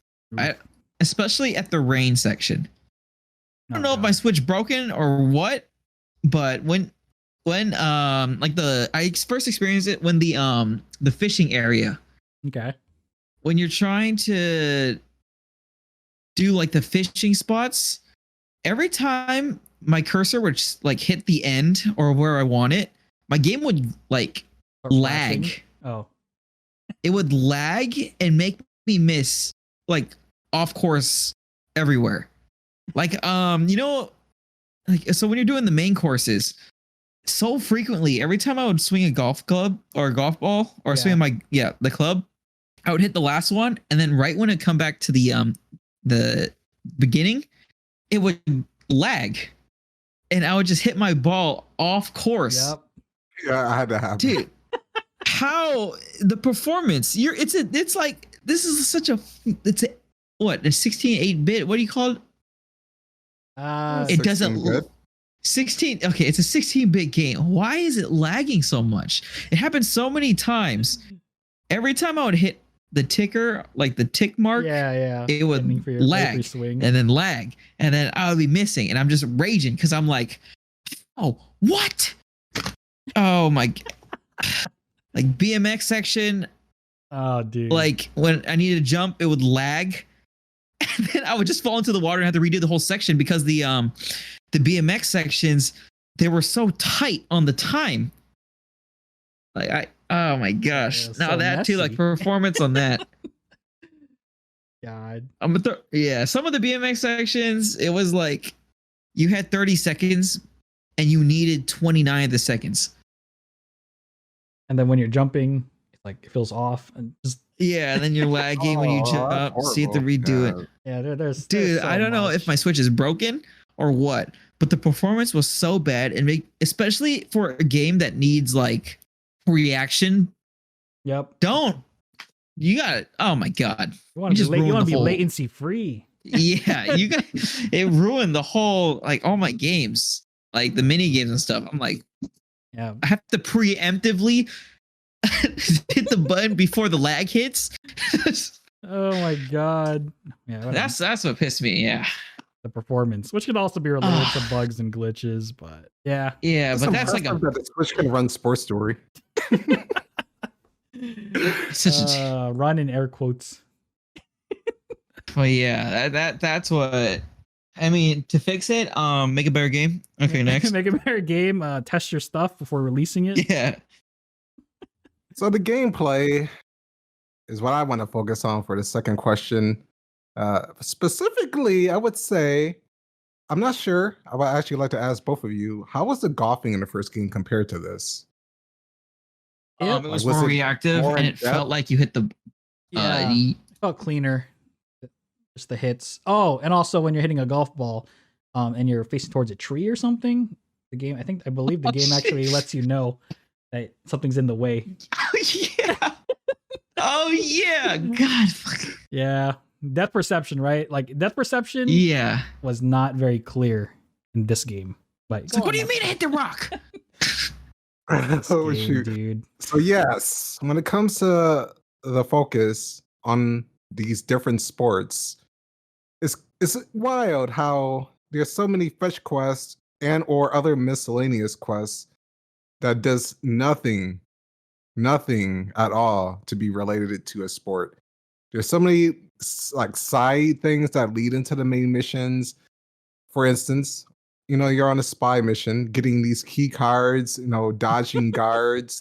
Especially at the rain section. I don't know if my Switch broken or what, but when I first experienced it when the fishing area. Okay. When you're trying to do like the fishing spots, every time my cursor would like hit the end or where I want it, my game would like lag. Flashing? Oh. It would lag and make me miss like off course everywhere. Like like so when you're doing the main courses, so frequently every time I would swing a golf club or a golf ball or swing the club, I would hit the last one, and then right when it come back to the beginning, it would lag. and I would just hit my ball off course. Yep. Yeah, I had to have Dude, how the performance? It's like this is such a it's a what a 16-8 bit. What do you call it? It doesn't 16-bit. 16. Okay, it's a 16-bit game. Why is it lagging so much? It happened so many times. Every time I would hit the ticker, like the tick mark, Yeah. it would Aiming for your lag swing. and then lag, and then I would be missing, and I'm just raging because I'm like, oh, what? Oh my, like BMX section, Oh, dude. like when I needed to jump, it would lag, and then I would just fall into the water and have to redo the whole section because the BMX sections, they were so tight on the time. Like oh my gosh. Yeah, Now so that too, like messy. performance on that. God. Yeah, some of the BMX sections, it was like you had 30 seconds and you needed 29 of the seconds. And then when you're jumping, it's like it feels off and just Yeah, and then you're lagging when you Oh, that's jump, so you have to horrible. redo it. yeah. There's Dude, so I don't know much. if my Switch is broken or what, but the performance was so bad, and especially for a game that needs like reaction. Yep. You got it. Oh my god. You want to just be, you ruined want to the be whole- latency free. Yeah, you got it ruined the whole like all my games, like the mini games and stuff. I'm like, Yeah. I have to preemptively hit the button before the lag hits. Oh my god. Yeah. whatever. That's what pissed me. Yeah, the performance, which could also be related Ah. to bugs and glitches, but yeah. yeah, It's but that's like impressive that the Switch can run Sports Story. such a. Run in air quotes. Well, yeah, that's what. I mean, to fix it, make a better game. Okay, next. Make a better game. Test your stuff before releasing it. Yeah. So the gameplay is what I want to focus on for the second question. Specifically, I would say, I'm not sure. I would actually like to ask both of you, how was the golfing in the first game compared to this? It was was more it reactive, more and in it felt depth? like you hit the. Yeah, it felt cleaner. Just the hits. Oh, and also when you're hitting a golf ball, and you're facing towards a tree or something, I believe the Oh, game actually shit. lets you know that something's in the way. Oh yeah. Oh yeah. God. Fuck. Yeah, depth perception, right? Like depth perception Yeah. was not very clear in this game. But It's like, what do you mean I hit the rock? Oh shoot. dude? So yes, when it comes to the focus on these different sports, it's wild how there's so many fetch quests and or other miscellaneous quests that does nothing at all to be related to a sport. There's so many like side things that lead into the main missions. For instance, you're on a spy mission, getting these key cards, dodging guards.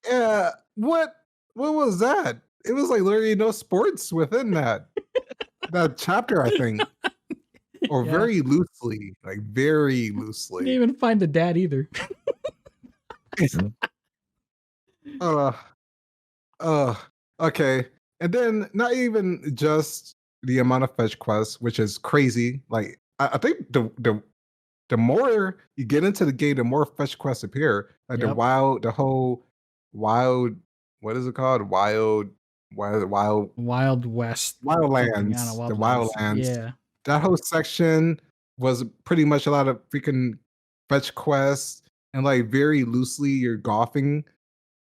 Yeah, what was that? It was like literally no sports within that chapter, I think. Or Yeah. very loosely. Didn't even find the dad either. Okay. And then not even just the amount of fetch quests, which is crazy. Like I think the more you get into the game, the more fetch quests appear. Like Yep. the whole wild, what is it called? Wild Wild West. something, I don't know, Wildlands. The Wildlands. Yeah. That whole section was pretty much a lot of freaking fetch quests and like very loosely you're golfing.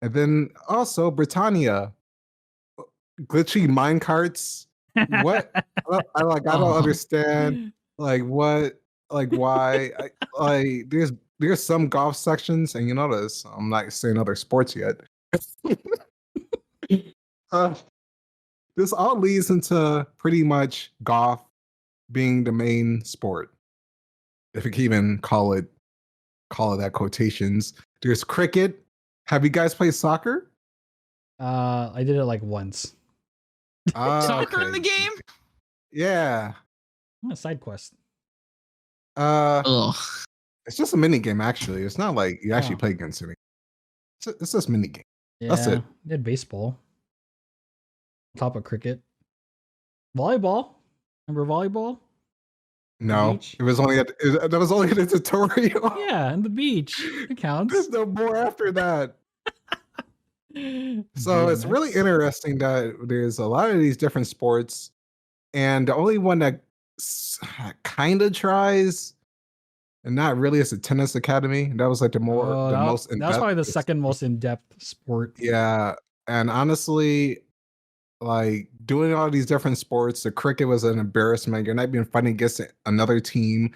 And then also Britannia, glitchy mine carts. What? I don't Oh. understand. Like what? Like why? There's some golf sections, and you notice I'm not saying other sports yet. This all leads into pretty much golf being the main sport, if you can even call it that quotations. There's cricket. Have you guys played soccer? I did it like once. Soccer in Okay. the game? Yeah. A side quest. Ugh. It's just a mini game actually. It's not like you actually Oh. play against it. It's just mini game. Yeah. That's it. Did baseball. On top of cricket. Volleyball. Remember volleyball? No, beach? it was only that was only the tutorial. Yeah, and the beach. It counts. There's no more after that. So it's really BMX? interesting that there's a lot of these different sports, and the only one that kind of tries and not really is the tennis academy. That was like the Oh, most in that was depth. probably the second most in-depth sport. Yeah, and honestly, like doing all these different sports, the cricket was an embarrassment. You're not even fighting against another team.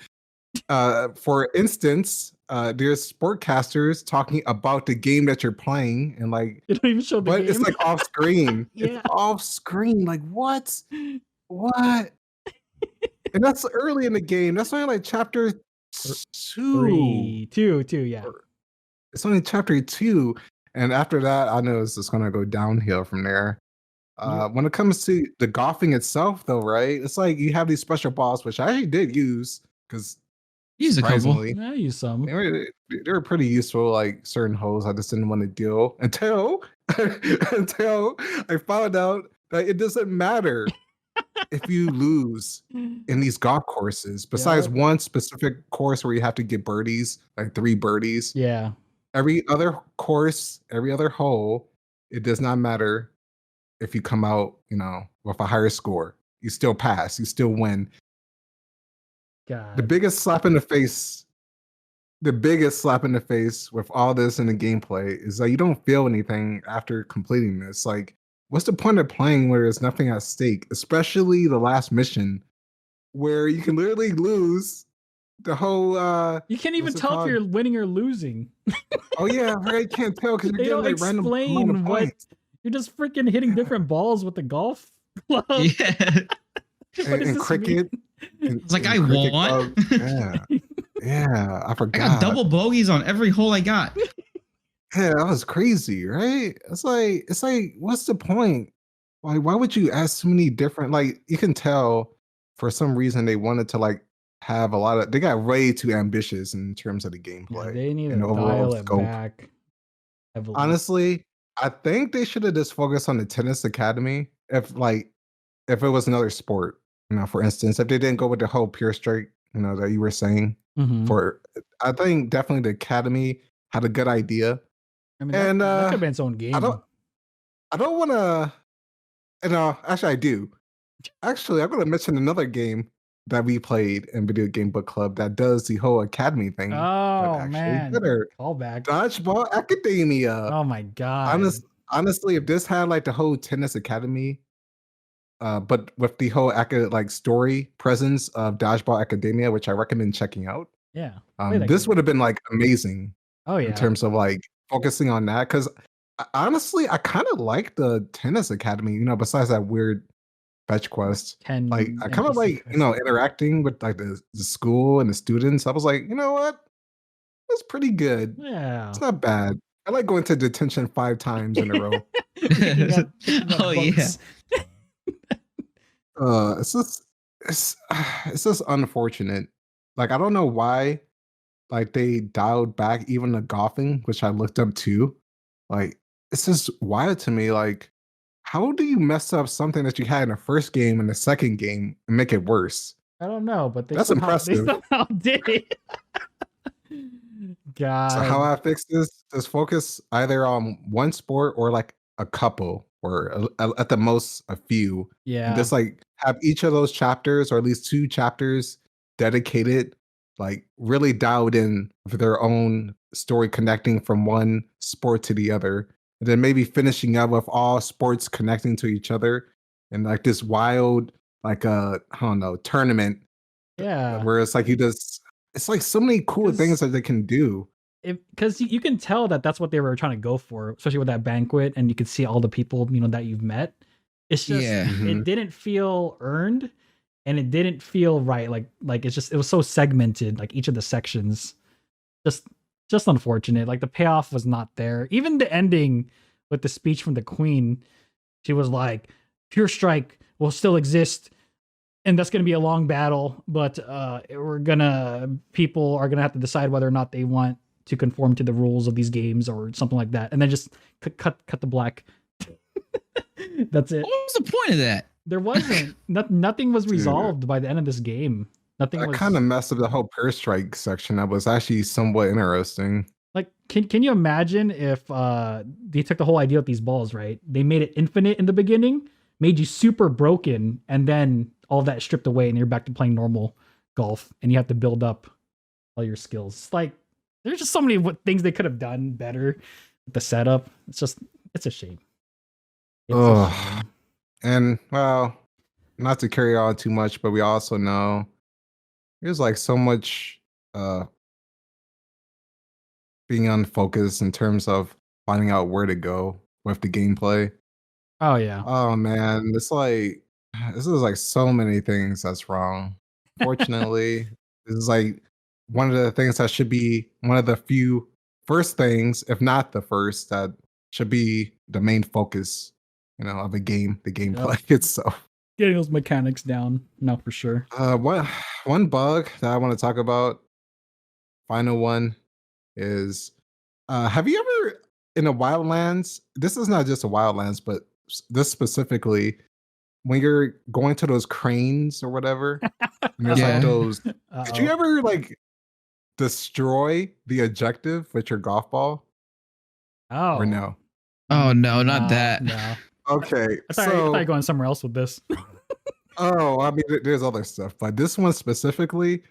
For instance, there's sportcasters talking about the game that you're playing, and like, You don't even show the but game. it's like off screen. Yeah. It's off screen. Like what? What? And that's early in the game. That's only like chapter 2. Two, yeah. It's only chapter 2, and after that, I know it's just gonna go downhill from there. When it comes to the golfing itself, though, right? It's like you have these special balls, which I actually did use because Use a couple. surprisingly, I use some. they were pretty useful. Like certain holes, I just didn't want to deal until until I found out that it doesn't matter if you lose in these golf courses. Besides Yep. one specific course where you have to get birdies, like 3 birdies. Yeah. Every other course, every other hole, it does not matter if you come out, with a higher score. You still pass, you still win. God. The biggest slap in the face with all this in the gameplay is that you don't feel anything after completing this. Like, what's the point of playing where there's nothing at stake? Especially the last mission, where you can literally lose the whole. You can't even what's it tell if called? you're winning or losing. Oh yeah, right. You can't tell because you're They getting don't like random explain amount of what- points. You're just freaking hitting different balls with the golf club. Yeah. What And, does and this cricket. mean? It's like, and I cricket won. club. Yeah, I I forgot. got double bogeys on every hole I got. Yeah, that was crazy, right? It's like, what's the point? Like, why would you ask so many different? Like, you can tell for some reason they wanted to like have a lot of. They got way too ambitious in terms of the Yeah, gameplay they need to and the overall dial it scope. back. Heavily. Honestly, I think they should have just focused on the tennis academy. If it was another sport, for instance, if they didn't go with the whole pure strike, that you were saying. Mhm. I think definitely the academy had a good idea. I mean, And that could have been its own game. I don't want to. Actually, I do. Actually, I'm going to mention another game that we played in Video Game Book Club that does the whole academy thing. but Oh actually man, better. callback. Dodgeball Academia. Oh my god. Honestly, if this had like the whole tennis academy, but with the whole story presence of Dodgeball Academia, which I recommend checking out, Yeah. Play that this game. would have been like amazing Oh in yeah. terms of like focusing on that. Because honestly, I kind of like the tennis academy. Besides that weird fetch quest, 10 like I kind of NPC like quests. interacting with like the school and the students. I was like, you know what, it's pretty good. Yeah. It's not bad. I like going to detention 5 times in a row. Picking up Oh, yeah. books. It's just unfortunate. Like I don't know why, like they dialed back even the golfing, which I looked up too. Like it's just wild to me. Like, how do you mess up something that you had in the first game and the second game and make it worse? I don't know, but they That's somehow did it. God. So how I fix this? Just focus either on one sport or like a couple, or at the most a few. Yeah. And just like have each of those chapters, or at least 2 chapters, dedicated, like really dialed in for their own story, connecting from one sport to the other, and then maybe finishing up with all sports connecting to each other, and like this wild, like I don't know, tournament Yeah. where it's like it's like so many cool 'Cause things that they can do. Because you can tell that that's what they were trying to go for, especially with that banquet, and you could see all the people that you've met. It's just Yeah. it didn't feel earned, and it didn't feel right. Like it was so segmented, like each of the sections. Just unfortunate. Like the payoff was not there. Even the ending with the speech from the queen, she was like, "Pure strike will still exist, and that's going to be a long battle, but people are gonna have to decide whether or not they want to conform to the rules of these games or something like that." And then just cut the black. That's it. What was the point of that? There wasn't nothing was resolved by the end of this game. Nothing That was kind of messed up the whole pair strike section. That was actually somewhat interesting. like. Can you imagine if they took the whole idea of these balls, right? They made it infinite in the beginning, made you super broken, and then all that stripped away, and you're back to playing normal golf, and you have to build up all your skills. It's like there's just so many things they could have done better with the setup. It's a shame. It's a Ugh. shame. And well, not to carry on too much, but we also know there's like so much being unfocused in terms of finding out where to go with the gameplay. Oh yeah. Oh man, it's like this is like so many things that's wrong. Fortunately, this is like one of the things that should be one of the few first things, if not the first, that should be the main focus, of a game, the gameplay itself. Getting those mechanics down, no, for sure. One bug that I want to talk about, final one, is have you ever in a Wildlands? This is not just a Wildlands, but this specifically, when you're going to those cranes or whatever, and there's Yeah. like those. Did you Uh-oh. ever like destroy the objective with your golf ball Oh or no? Oh no, not No, that. No. Okay, I thought you were going somewhere else with this. oh, I mean, there's other stuff, but this one specifically,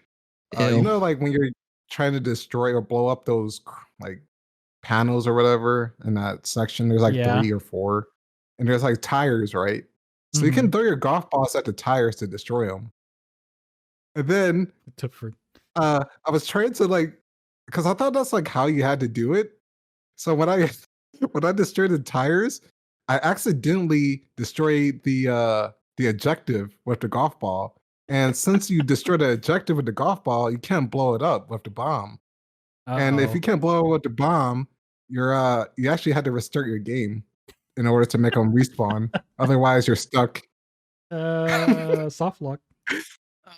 Ew. like when you're trying to destroy or blow up those like panels or whatever in that section, there's like Yeah. 3 or 4, and there's like tires, right? So you can throw your golf balls at the tires to destroy them. And then I was trying to like, because I thought that's like how you had to do it. So when I when I destroyed the tires, I accidentally destroyed the objective with the golf ball. And since you destroy the objective with the golf ball, you can't blow it up with the bomb. And if you can't blow it with the bomb, you actually had to restart your game in order to make them respawn. Otherwise, you're stuck. Soft lock.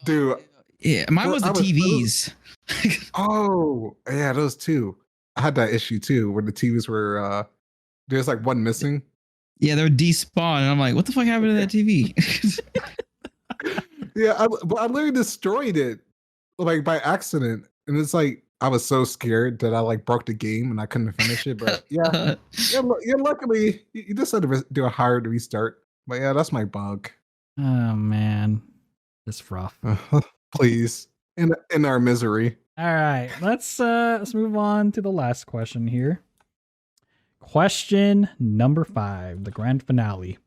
Dude, Yeah, mine was the I was so- TVs. Oh, yeah, those two. I had that issue too, where the TVs were there's like one missing. Yeah, they're despawned. And I'm like, what the fuck happened to that TV? Yeah, but I literally destroyed it like by accident, and it's like I was so scared that I like broke the game and I couldn't finish it. But yeah, luckily you just had to do a hard restart. But yeah, that's my bug. Oh man, it's rough. Please, in our misery. All right, let's move on to the last question here. Question number 5, the grand finale.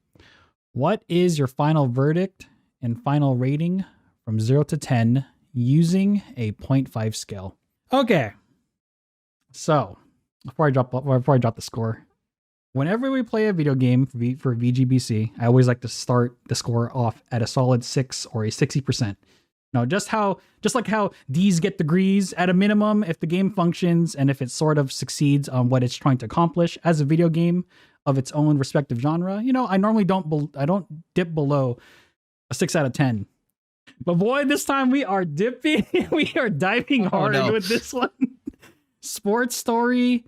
What is your final verdict and final rating from 0 to 10 using a 0.5 scale? Okay. So, before I drop the score, whenever we play a video game for VGBC, I always like to start the score off at a solid 6 or a 60%. No, just like how D's get degrees at a minimum if the game functions and if it sort of succeeds on what it's trying to accomplish as a video game of its own respective genre. I normally don't dip below a 6 out of 10. But boy, this time we are dipping. We are diving hard with this one. Sports Story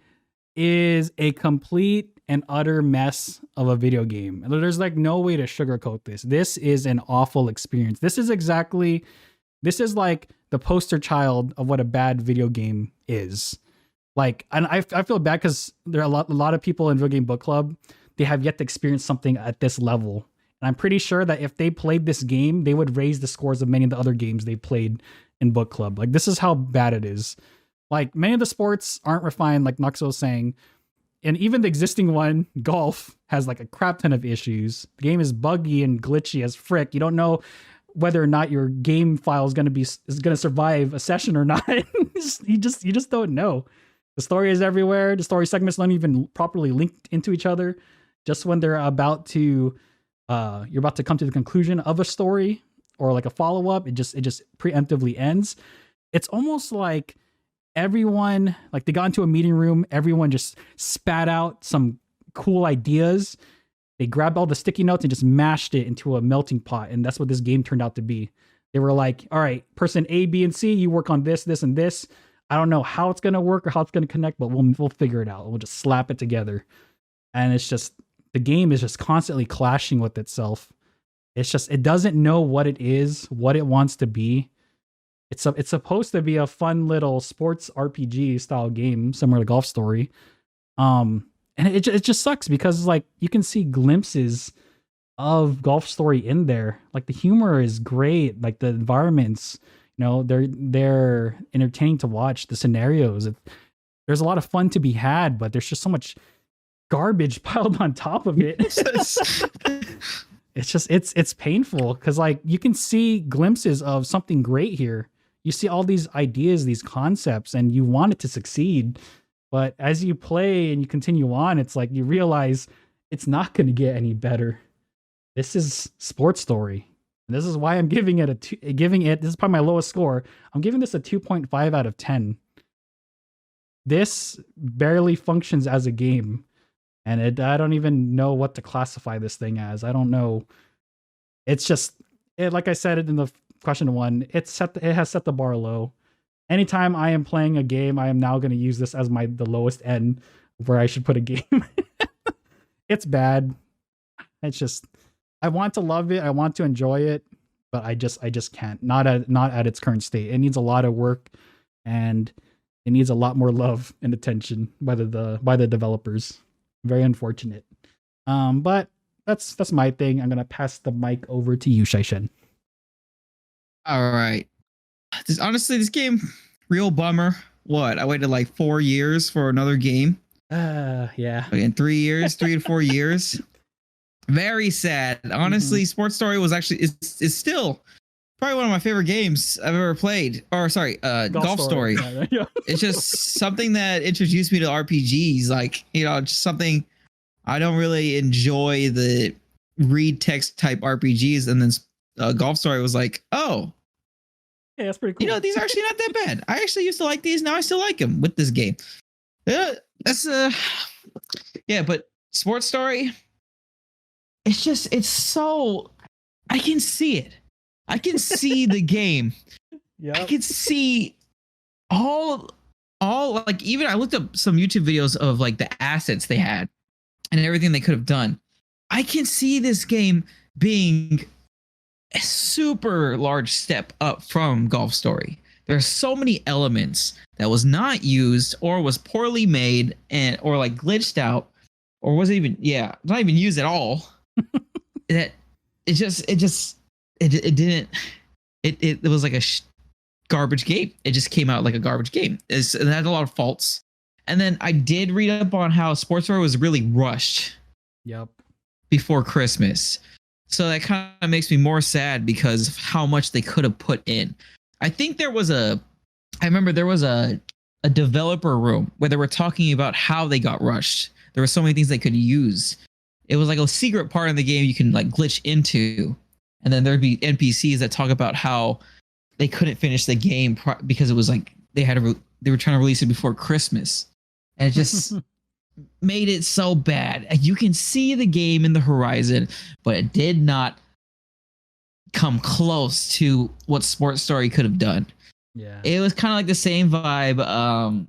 is a complete and utter mess of a video game. There's like no way to sugarcoat this. This is an awful experience. This is like the poster child of what a bad video game is. Like, and I feel bad because there are a lot of people in Video Game Book Club, they have yet to experience something at this level. And I'm pretty sure that if they played this game, they would raise the scores of many of the other games they played in Book Club. Like, this is how bad it is. Like, many of the sports aren't refined, like Nuxo was saying. And even the existing one, golf, has like a crap ton of issues. The game is buggy and glitchy as frick. You don't know whether or not your game file is going to survive a session or not. you just don't know. The story is everywhere. The story segments don't even properly linked into each other. Just when they're about to, you're about to come to the conclusion of a story or like a follow up, it just preemptively ends. It's almost like everyone, like they got into a meeting room, everyone just spat out some cool ideas. They grabbed all the sticky notes and just mashed it into a melting pot. And that's what this game turned out to be. They were like, all right, person A, B, and C, you work on this, this, and this. I don't know how it's going to work or how it's going to connect, but we'll figure it out. We'll just slap it together. And it's just, the game is just constantly clashing with itself. It's just, it doesn't know what it is, what it wants to be. it's supposed to be a fun little sports RPG style game, similar to Golf Story. And it just sucks because like you can see glimpses of Golf Story in there. Like the humor is great, like the environments, they're entertaining to watch. The scenarios, there's a lot of fun to be had, but there's just so much garbage piled on top of it. It's painful because like you can see glimpses of something great here. You see all these ideas, these concepts, and you want it to succeed. But as you play and you continue on, it's like you realize it's not going to get any better. This is Sports Story. And this is why I'm giving it this is probably my lowest score. I'm giving this a 2.5 out of 10. This barely functions as a game. And I don't even know what to classify this thing as. I don't know. It's just, like I said it in the question one, it has set the bar low. Anytime I am playing a game, I am now going to use this as the lowest end where I should put a game. It's bad. It's just, I want to love it. I want to enjoy it, but I just can't. Not at its current state. It needs a lot of work, and it needs a lot more love and attention by the developers. Very unfortunate. But that's my thing. I'm gonna pass the mic over to you, Shaishen. All right. Honestly, this game, real bummer. What? I waited like 4 years for another game. Yeah. In 3 years, 3 to 4 years. Very sad. Honestly, Sports Story was actually is still probably one of my favorite games I've ever played. Or sorry, Golf Story. Yeah. It's just something that introduced me to RPGs. Like, just something I don't really enjoy the read text type RPGs. And then Golf Story was like, oh, yeah, that's pretty cool. These are actually not that bad. I actually used to like these. Now I still like them with this game. But Sports Story, it's so, I can see it. I can see the game. Yeah. I can see all like, even I looked up some YouTube videos of like the assets they had and everything they could have done. I can see this game being a super large step up from Golf Story. There are so many elements that was not used or was poorly made or like glitched out or wasn't even not even used at all. That it was like a garbage game. It just came out like a garbage game. It had a lot of faults. And then I did read up on how Sports Story was really rushed. Yep. Before Christmas. So that kind of makes me more sad because of how much they could have put in. I think there was a developer room where they were talking about how they got rushed. There were so many things they could use. It was like a secret part in the game you can like glitch into. And then there'd be NPCs that talk about how they couldn't finish the game because it was like they were trying to release it before Christmas. And it just made it so bad. You can see the game in the horizon, but it did not come close to what Sports Story could have done. Yeah. It was kind of like the same vibe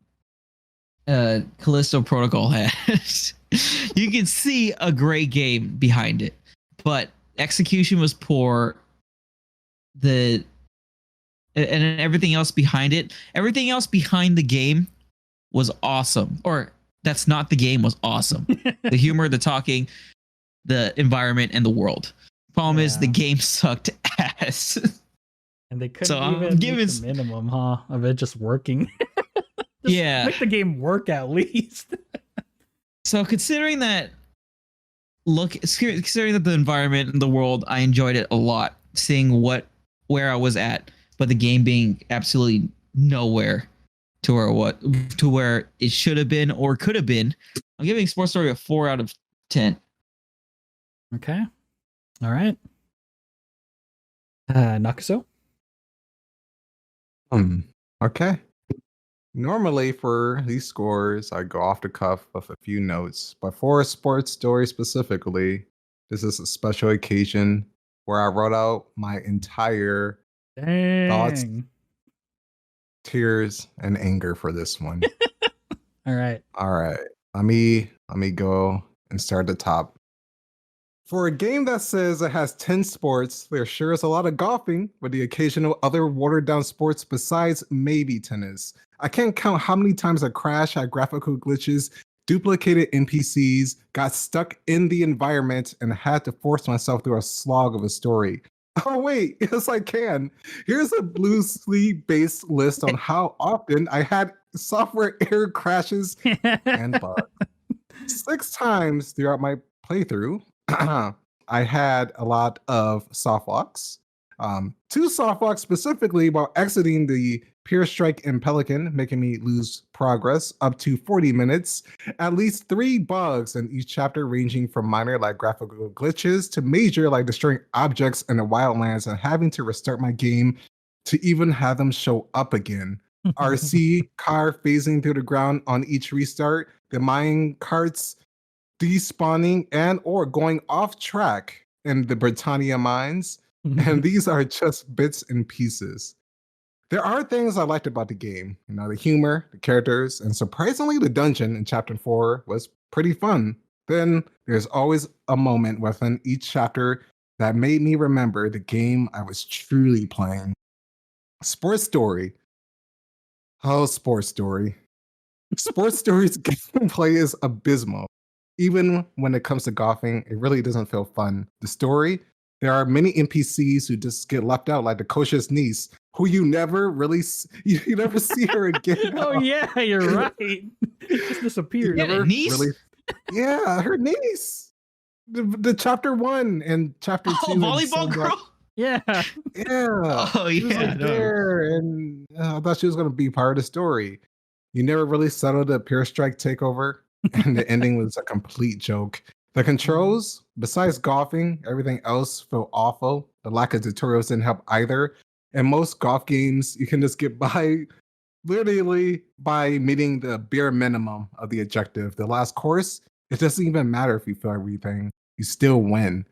Callisto Protocol has. You can see a great game behind it, but execution was poor. And everything else behind it, everything else behind the game was awesome. Or that's not the game was awesome. The humor, the talking, the environment, and the world. Problem is the game sucked ass. And they couldn't even make the minimum, of it just working. Make the game work at least. So considering that the environment and the world, I enjoyed it a lot. Seeing where I was at, but the game being absolutely nowhere to where it should have been or could have been. I'm giving Sports Story a 4 out of 10. Okay. All right. Nakaso? Okay. Normally for these scores, I go off the cuff with a few notes, but for a Sports Story specifically, this is a special occasion where I wrote out my entire thoughts, tears, and anger for this one. All right. Let me go and start at the top. For a game that says it has 10 sports, there sure is a lot of golfing with the occasional other watered down sports besides maybe tennis. I can't count how many times I crashed, had graphical glitches, duplicated NPCs, got stuck in the environment, and had to force myself through a slog of a story. Oh, wait, yes, I can. Here's a loosely based list on how often I had software error crashes and bugs. 6 times throughout my playthrough, I had a lot of soft locks. 2 soft locks specifically while exiting the Pure Strike and Pelican, making me lose progress up to 40 minutes. At least 3 bugs in each chapter, ranging from minor like graphical glitches to major like destroying objects in the wildlands and having to restart my game to even have them show up again. RC car phasing through the ground on each restart, the mine carts despawning and or going off track in the Britannia mines, and these are just bits and pieces. There are things I liked about the game. You know, the humor, the characters, and surprisingly, the dungeon in chapter 4 was pretty fun. Then there's always a moment within each chapter that made me remember the game I was truly playing. Sports Story. Oh, Sports Story. Sports Story's gameplay is abysmal. Even when it comes to golfing, it really doesn't feel fun. The story, there are many NPCs who just get left out, like the coach's niece, who you never really you never see her again. Oh yeah, you're right. It just disappeared. Yeah, the niece? Yeah, her niece. The chapter 1 and chapter 2. Oh, volleyball girl. Yeah. Yeah. Oh She was, yeah. like, no. there, and I thought she was going to be part of the story. You never really settled the Pure Strike takeover, and the ending was a complete joke. The controls, besides golfing, everything else felt awful. The lack of tutorials didn't help either. In most golf games, you can just get by literally by meeting the bare minimum of the objective. The last course, it doesn't even matter if you fail everything, you still win.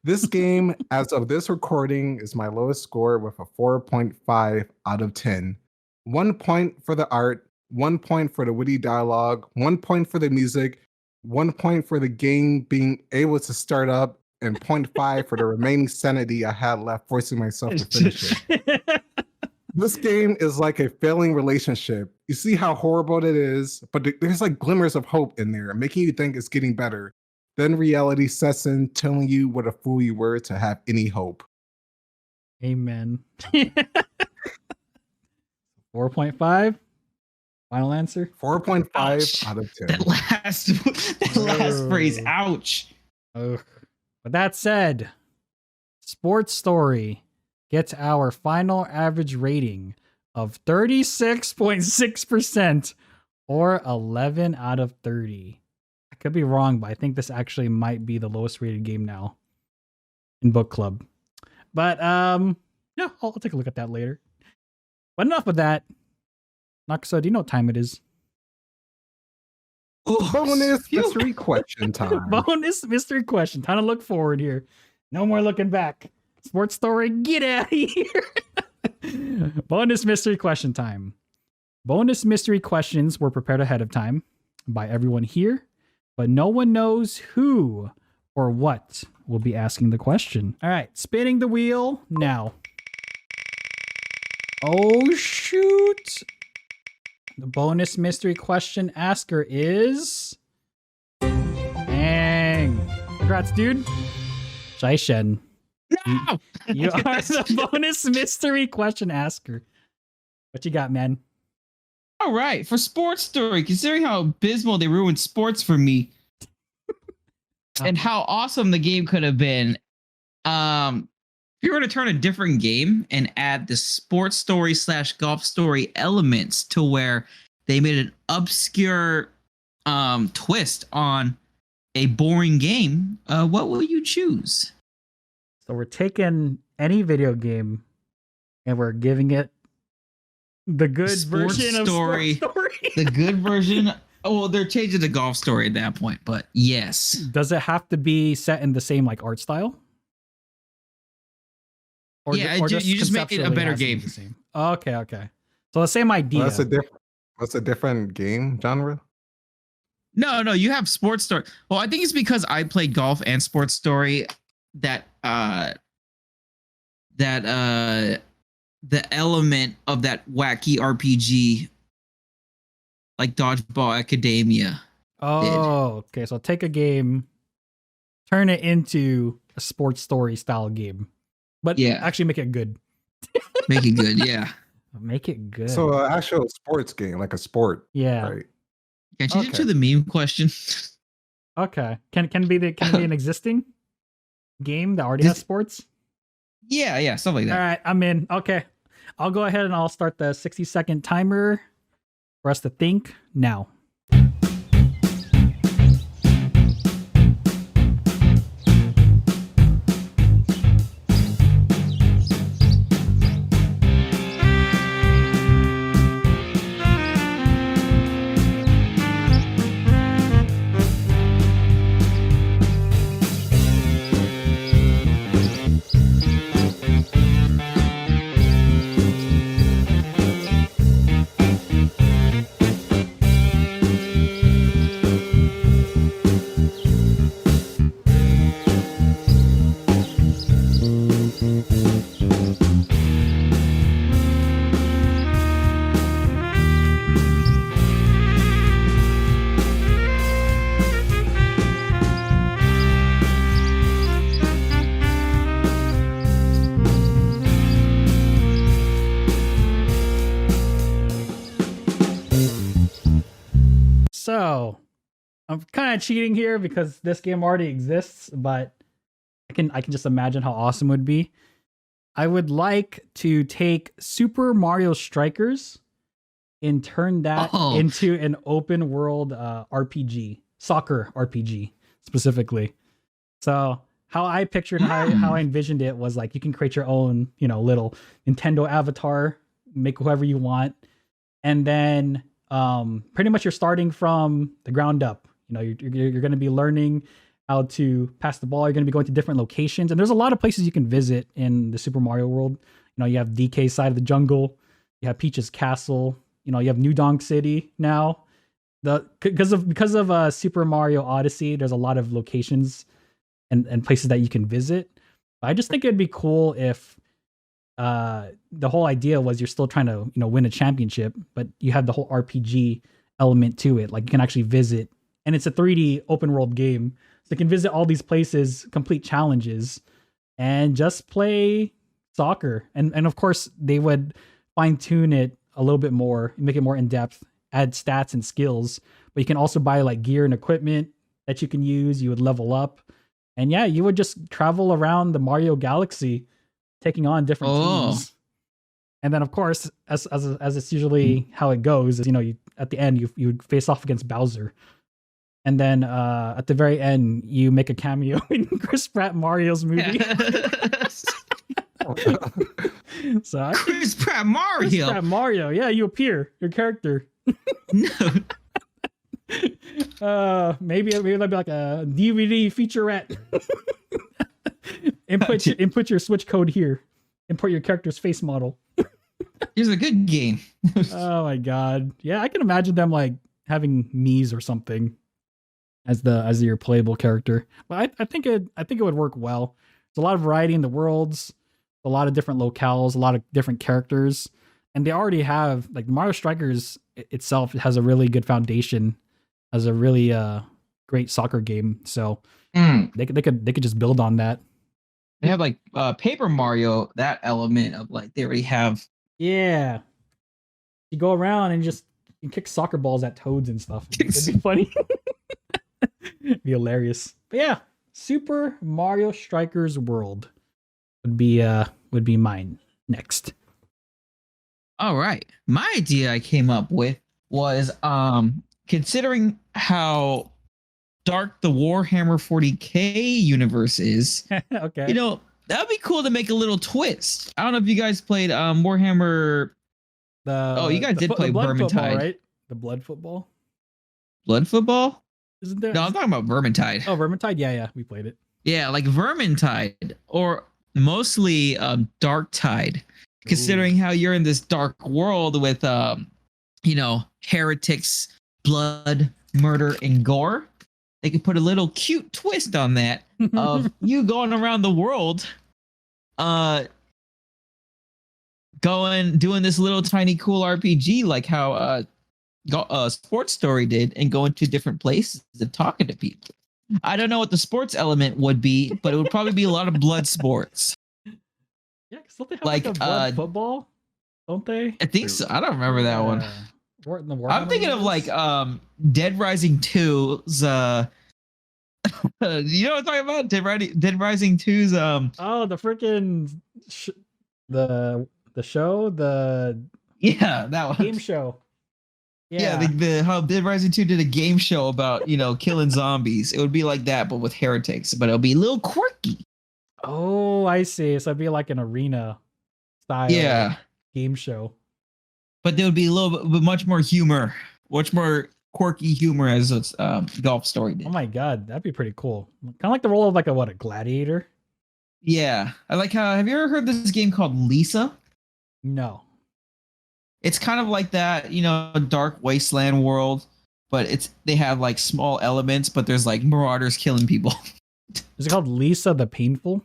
This game, as of this recording, is my lowest score with a 4.5 out of 10. 1 point for the art, 1 point for the witty dialogue, 1 point for the music, 1 point for the game being able to start up, and 0.5 for the remaining sanity I had left forcing myself to finish it. This game is like a failing relationship. You see how horrible it is, but there's like glimmers of hope in there, making you think it's getting better. Then reality sets in, telling you what a fool you were to have any hope. Amen. 4.5. Final answer. 4.5 Ouch. out of 10. That last phrase. Ouch. Oh. With that said, Sports Story gets our final average rating of 36.6% or 11 out of 30. I could be wrong, but I think this actually might be the lowest rated game now in book club. But yeah, I'll take a look at that later. But enough of that. Nakusa, do you know what time it is? Bonus mystery question time. Bonus mystery question. Time to look forward here. No more looking back. Sports Story, get out of here. Bonus mystery question time. Bonus mystery questions were prepared ahead of time by everyone here, but no one knows who or what will be asking the question. All right, spinning the wheel now. Oh, shoot. The bonus mystery question asker is... Dang. Congrats, dude. Shai Shen. No! You are the bonus mystery question asker. What you got, man? All right, for Sports Story, considering how abysmal they ruined sports for me, and how awesome the game could have been, if you were to turn a different game and add the Sports Story / Golf Story elements to where they made an obscure twist on a boring game, what will you choose? So we're taking any video game and we're giving it the good Sports version of Story. Sports Story. The good version. Oh, well, they're changing the Golf Story at that point, but yes. Does it have to be set in the same like art style? Or Yeah, or you just make it a conceptually better has to be game. the same? Okay. So the same idea. That's a different game genre. No, you have Sports Story. Well, I think it's because I played golf and Sports Story that the element of that wacky RPG like Dodgeball Academia. Oh, okay. So take a game, turn it into a sports story style game, but Yeah. actually make it good. Make it good, yeah. Make it good. So an actual sports game, like a sport. yeah. Right. Can I change it Okay. to the meme question? Okay. Can it be an existing game that already has sports? Yeah, stuff like All that. right, I'm in. Okay. I'll go ahead and I'll start the 60-second timer for us to think now. So I'm kind of cheating here because this game already exists, but I can just imagine how awesome it would be. I would like to take Super Mario Strikers and turn that into an open world RPG, soccer RPG specifically. So how I pictured how I envisioned it was like you can create your own, little Nintendo avatar, make whoever you want, and then pretty much you're starting from the ground up. You're going to be learning how to pass the ball. You're going to be going to different locations, and there's a lot of places you can visit in the Super Mario world. You have DK's side of the jungle, you have Peach's castle, you have New Donk City now. Because of Super Mario Odyssey, there's a lot of locations and places that you can visit. I just think it'd be cool if the whole idea was you're still trying to win a championship, but you have the whole RPG element to it. Like you can actually visit, and it's a 3D open world game, so you can visit all these places, complete challenges, and just play soccer. And of course they would fine tune it a little bit more, make it more in depth, add stats and skills. But you can also buy like gear and equipment that you can use. You would level up, and yeah, you would just travel around the Mario Galaxy, taking on different teams. And then of course, as it's usually how it goes, is you at the end you would face off against Bowser. And then at the very end, you make a cameo in Chris Pratt Mario's movie. So Chris Pratt Mario. Yeah, you appear, your character. No. Maybe that'd be like a DVD featurette. Input your Switch code here. Import your character's face model. Here's a good game. Oh my god. Yeah, I can imagine them like having Mii's or something as your playable character. But I think it would work well. There's a lot of variety in the worlds, a lot of different locales, a lot of different characters, and they already have like Mario Strikers itself has a really good foundation as a really great soccer game. So they could just build on that. They have like Paper Mario, that element of like they already have. Yeah, you go around and you kick soccer balls at toads and stuff. It'd be funny. It'd be hilarious. But yeah, Super Mario Strikers World would be mine next. All right, my idea I came up with was considering how dark the Warhammer 40K universe is. Okay. That'd be cool to make a little twist. I don't know if you guys played Warhammer. You guys did play Vermintide, right? The blood football. Blood football? Isn't there? No, I'm talking about Vermintide. Oh, Vermintide. Yeah, we played it. Yeah, like Vermintide, or mostly Dark Tide. Considering how you're in this dark world with heretics, blood, murder and gore. They could put a little cute twist on that of you going around the world, doing this little tiny cool RPG like how Sports Story did, and going to different places and talking to people. I don't know what the sports element would be, but it would probably be a lot of blood sports. Yeah, because don't they have like a blood football? Don't they? I think so. I don't remember that one. I'm thinking of like Dead Rising 2's you know what I'm talking about? Dead Rising 2's oh, the freaking the show, yeah, that one. Game show. Yeah, the how Dead Rising 2 did a game show about, killing zombies. It would be like that, but with heretics, but it'll be a little quirky. Oh, I see. So it'd be like an arena style game show. But there would be a little bit much more humor, much more quirky humor as its Golf Story did. Oh my god, that'd be pretty cool. Kind of like the role of like a gladiator. Yeah, I like how. Have you ever heard this game called Lisa? No. It's kind of like that, dark wasteland world, but they have like small elements, but there's like marauders killing people. Is it called Lisa the Painful?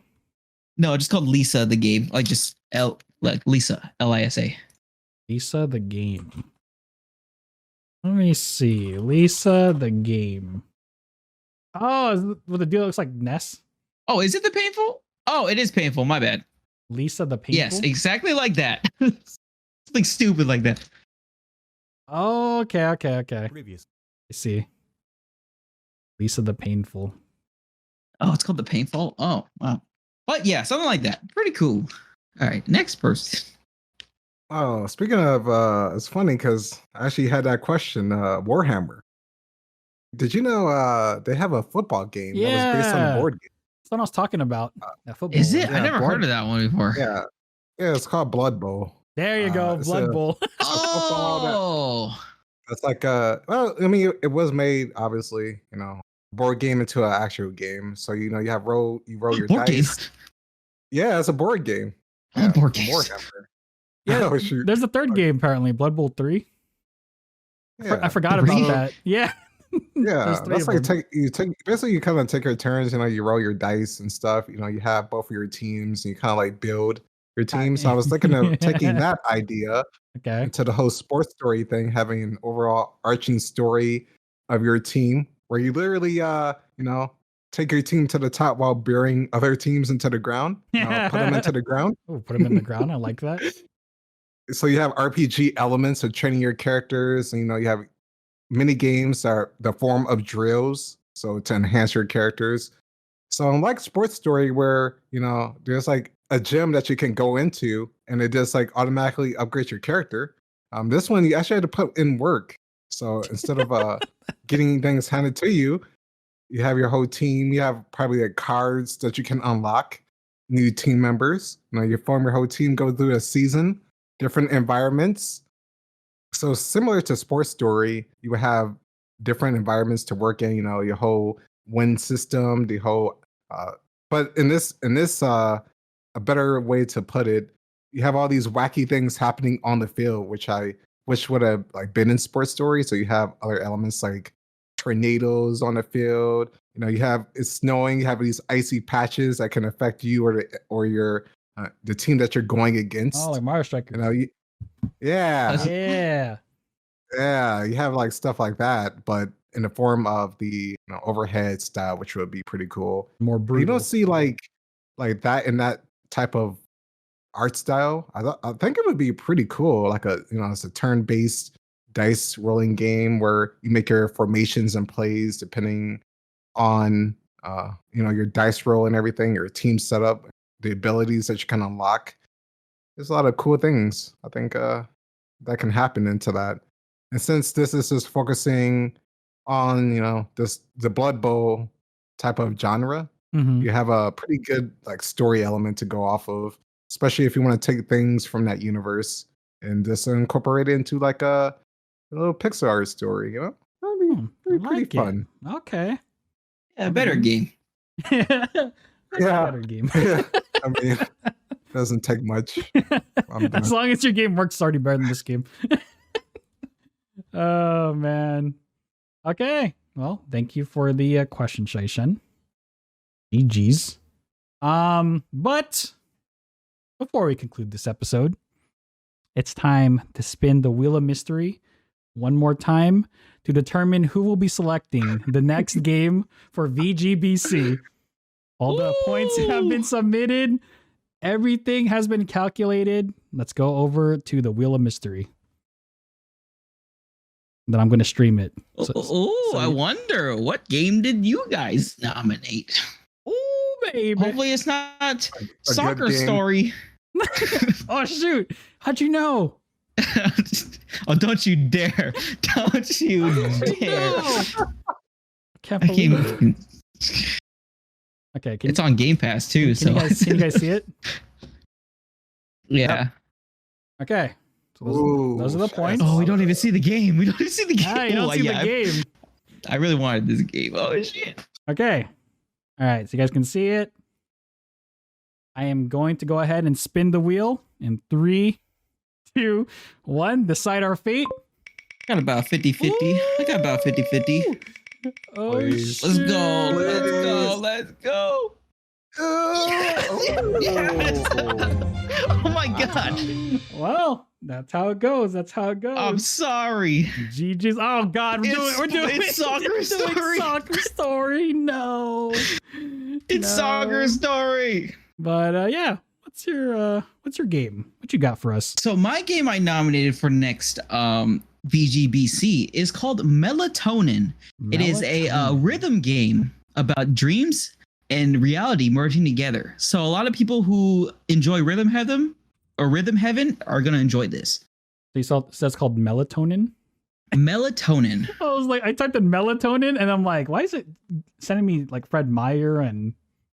No, it's just called Lisa the game, like just Lisa, Lisa. Lisa the game. Let me see. Lisa the game. Oh, the deal looks like Ness. Oh, is it the Painful? Oh, it is Painful. My bad. Lisa the Painful. Yes, exactly like that. Something stupid like that. Oh, okay. Previous. I see. Lisa the Painful. Oh, it's called the Painful? Oh, wow. But yeah, something like that. Pretty cool. All right, next person. Oh, speaking of, it's funny because I actually had that question. Warhammer. Did you know they have a football game that was based on a board game? That's what I was talking about. Football. Is it? Yeah, I never heard of that one before. Yeah, it's called Blood Bowl. There you go, Blood Bowl. Oh, that's like well, I mean, it was made obviously, board game into an actual game. So you have you roll your board dice. Game. Yeah, it's a board game. Oh, board games. Warhammer. Yeah, Oh, shoot. there's a third game apparently, Blood Bowl 3. Yeah. I forgot Three? about that. Yeah. Yeah, There's that's three like basically you kind of take your turns. You roll your dice and stuff. You have both of your teams, and you kind of like build your team. So I was thinking of taking that idea Okay. into the whole sports story thing, having an overall arching story of your team, where you literally take your team to the top while burying other teams into the ground. Put them into the ground. Oh, put them in the ground. I like that. So you have RPG elements of training your characters, and you have mini games that are the form of drills, so to enhance your characters. So unlike Sports Story, where there's like a gym that you can go into, and it just like automatically upgrades your character. This one you actually had to put in work. So instead of getting things handed to you, you have your whole team. You have probably like cards that you can unlock, new team members. You form your whole team, go through a season, different environments. So similar to Sports Story, you would have different environments to work in. Your whole win system, the whole. But in this, a better way to put it, you have all these wacky things happening on the field, which I wish would have like been in Sports Story. So you have other elements like tornadoes on the field. It's snowing. You have these icy patches that can affect you or your the team that you're going against. Oh, like Mario Strikers. Yeah. Yeah, you have like stuff like that, but in the form of the overhead style, which would be pretty cool. More brutal. You don't see like that in that type of art style. I think it would be pretty cool, like it's a turn-based dice rolling game where you make your formations and plays depending on your dice roll and everything, your team setup, the abilities that you can unlock. There's a lot of cool things I think that can happen into that. And since this is just focusing on the Blood Bowl type of genre, you have a pretty good like story element to go off of, especially if you want to take things from that universe and just incorporate it into like a little Pixar art story. That'd be pretty fun. Okay. Yeah, better game. Yeah. Better game. I mean, doesn't take much. As long as your game works, it's already better than this game. Oh man. Okay. Well, thank you for the question, Shaishen. GG's. But before we conclude this episode, it's time to spin the wheel of mystery one more time to determine who will be selecting the next game for VGBC. All the points have been submitted. Everything has been calculated. Let's go over to the wheel of mystery. Then I'm going to stream it. I wonder, what game did you guys nominate? Oh, baby. Hopefully it's not A Soccer good game. Story. Oh, shoot. How'd you know? Oh, don't you dare. Don't you dare. Can't I believe it. can't- Okay. It's on Game Pass too. Can you guys see it? Yeah. Okay. So those are the Ooh, points. Oh, we don't even see the game. We don't even see the game. Ah, you don't Oh, see yeah, the game. I really wanted this game. Oh shit. Okay. All right. So you guys can see it. I am going to go ahead and spin the wheel in 3, 2, 1. Decide our fate. Got about 50-50. I got about 50-50. Oh, Please. Let's shit. go. Let's Please. go. Let's go. Yes. Oh my god. Well, that's how it goes. That's how it goes. I'm sorry. GG's. Oh God, we're doing It's Soccer we're doing Story. Soccer Story. No, It's No. Soccer Story. But yeah, what's your game? What you got for us? So my game I nominated for next VGBC is called Melatonin. It is a rhythm game about dreams and reality merging together. So a lot of people who enjoy Rhythm Heaven are going to enjoy this. So you saw it says called melatonin. Melatonin. I was like, I typed in melatonin, and I'm like, why is it sending me like Fred Meyer and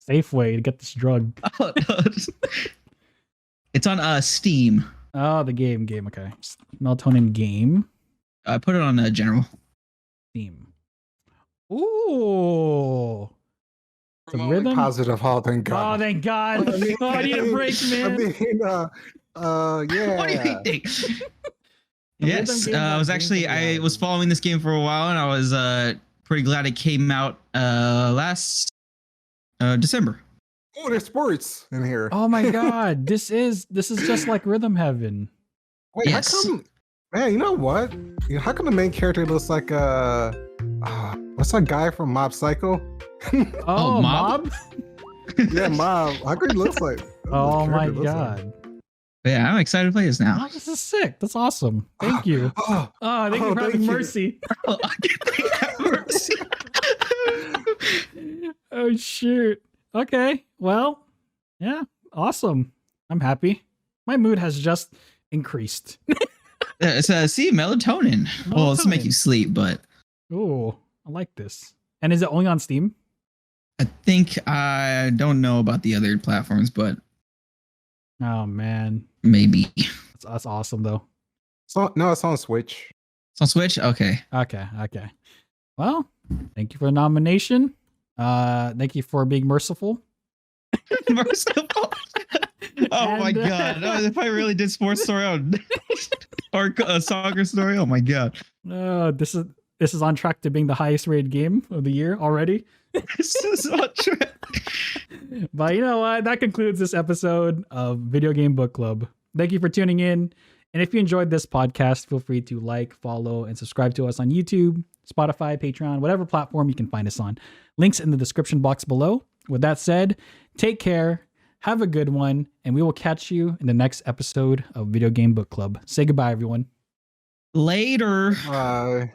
Safeway to get this drug? It's on Steam. Oh, the game. Okay, melatonin game. I put it on general. Theme. Ooh. The I'm only rhythm. positive. Oh, thank Oh, God. thank God. I mean- Oh, I need a break, I man. mean, yeah. What do you think? The Yes, rhythm game I was like actually games of I reality. was following this game for a while, and I was pretty glad it came out last December. Oh, there's sports in here. Oh my God. This is just like Rhythm Heaven. Wait, Yes. how come? Man, you know what? How come the main character looks like what's that guy from Mob Psycho? Oh, Mob? Mob? Yeah, Mob. How come he looks like? Oh my character looks like? God. But yeah, I'm excited to play this now. Oh, this is sick. That's awesome. Thank you. Oh, Oh, thank you Oh, for thank having you. mercy. Oh shoot. Okay. Well, yeah. Awesome. I'm happy. My mood has just increased. See, melatonin. Well, it's to make Melatonin. you sleep, but Oh, I like this. And is it only on Steam? I think I don't know about the other platforms, but Oh man. maybe. That's awesome though. so no, it's on Switch. It's on Switch? Okay. Okay. Well, thank you for the nomination. Thank you for being merciful. Merciful. Oh my And, god. Oh, if I really did sports story or a soccer story, oh my god. This is on track to being the highest rated game of the year already. This is not true. But you know what? That concludes this episode of Video Game Book Club. Thank you for tuning in. And if you enjoyed this podcast, feel free to like, follow, and subscribe to us on YouTube, Spotify, Patreon, whatever platform you can find us on. Links in the description box below. With that said, take care, have a good one, and we will catch you in the next episode of Video Game Book Club. Say goodbye, everyone. Later. Bye.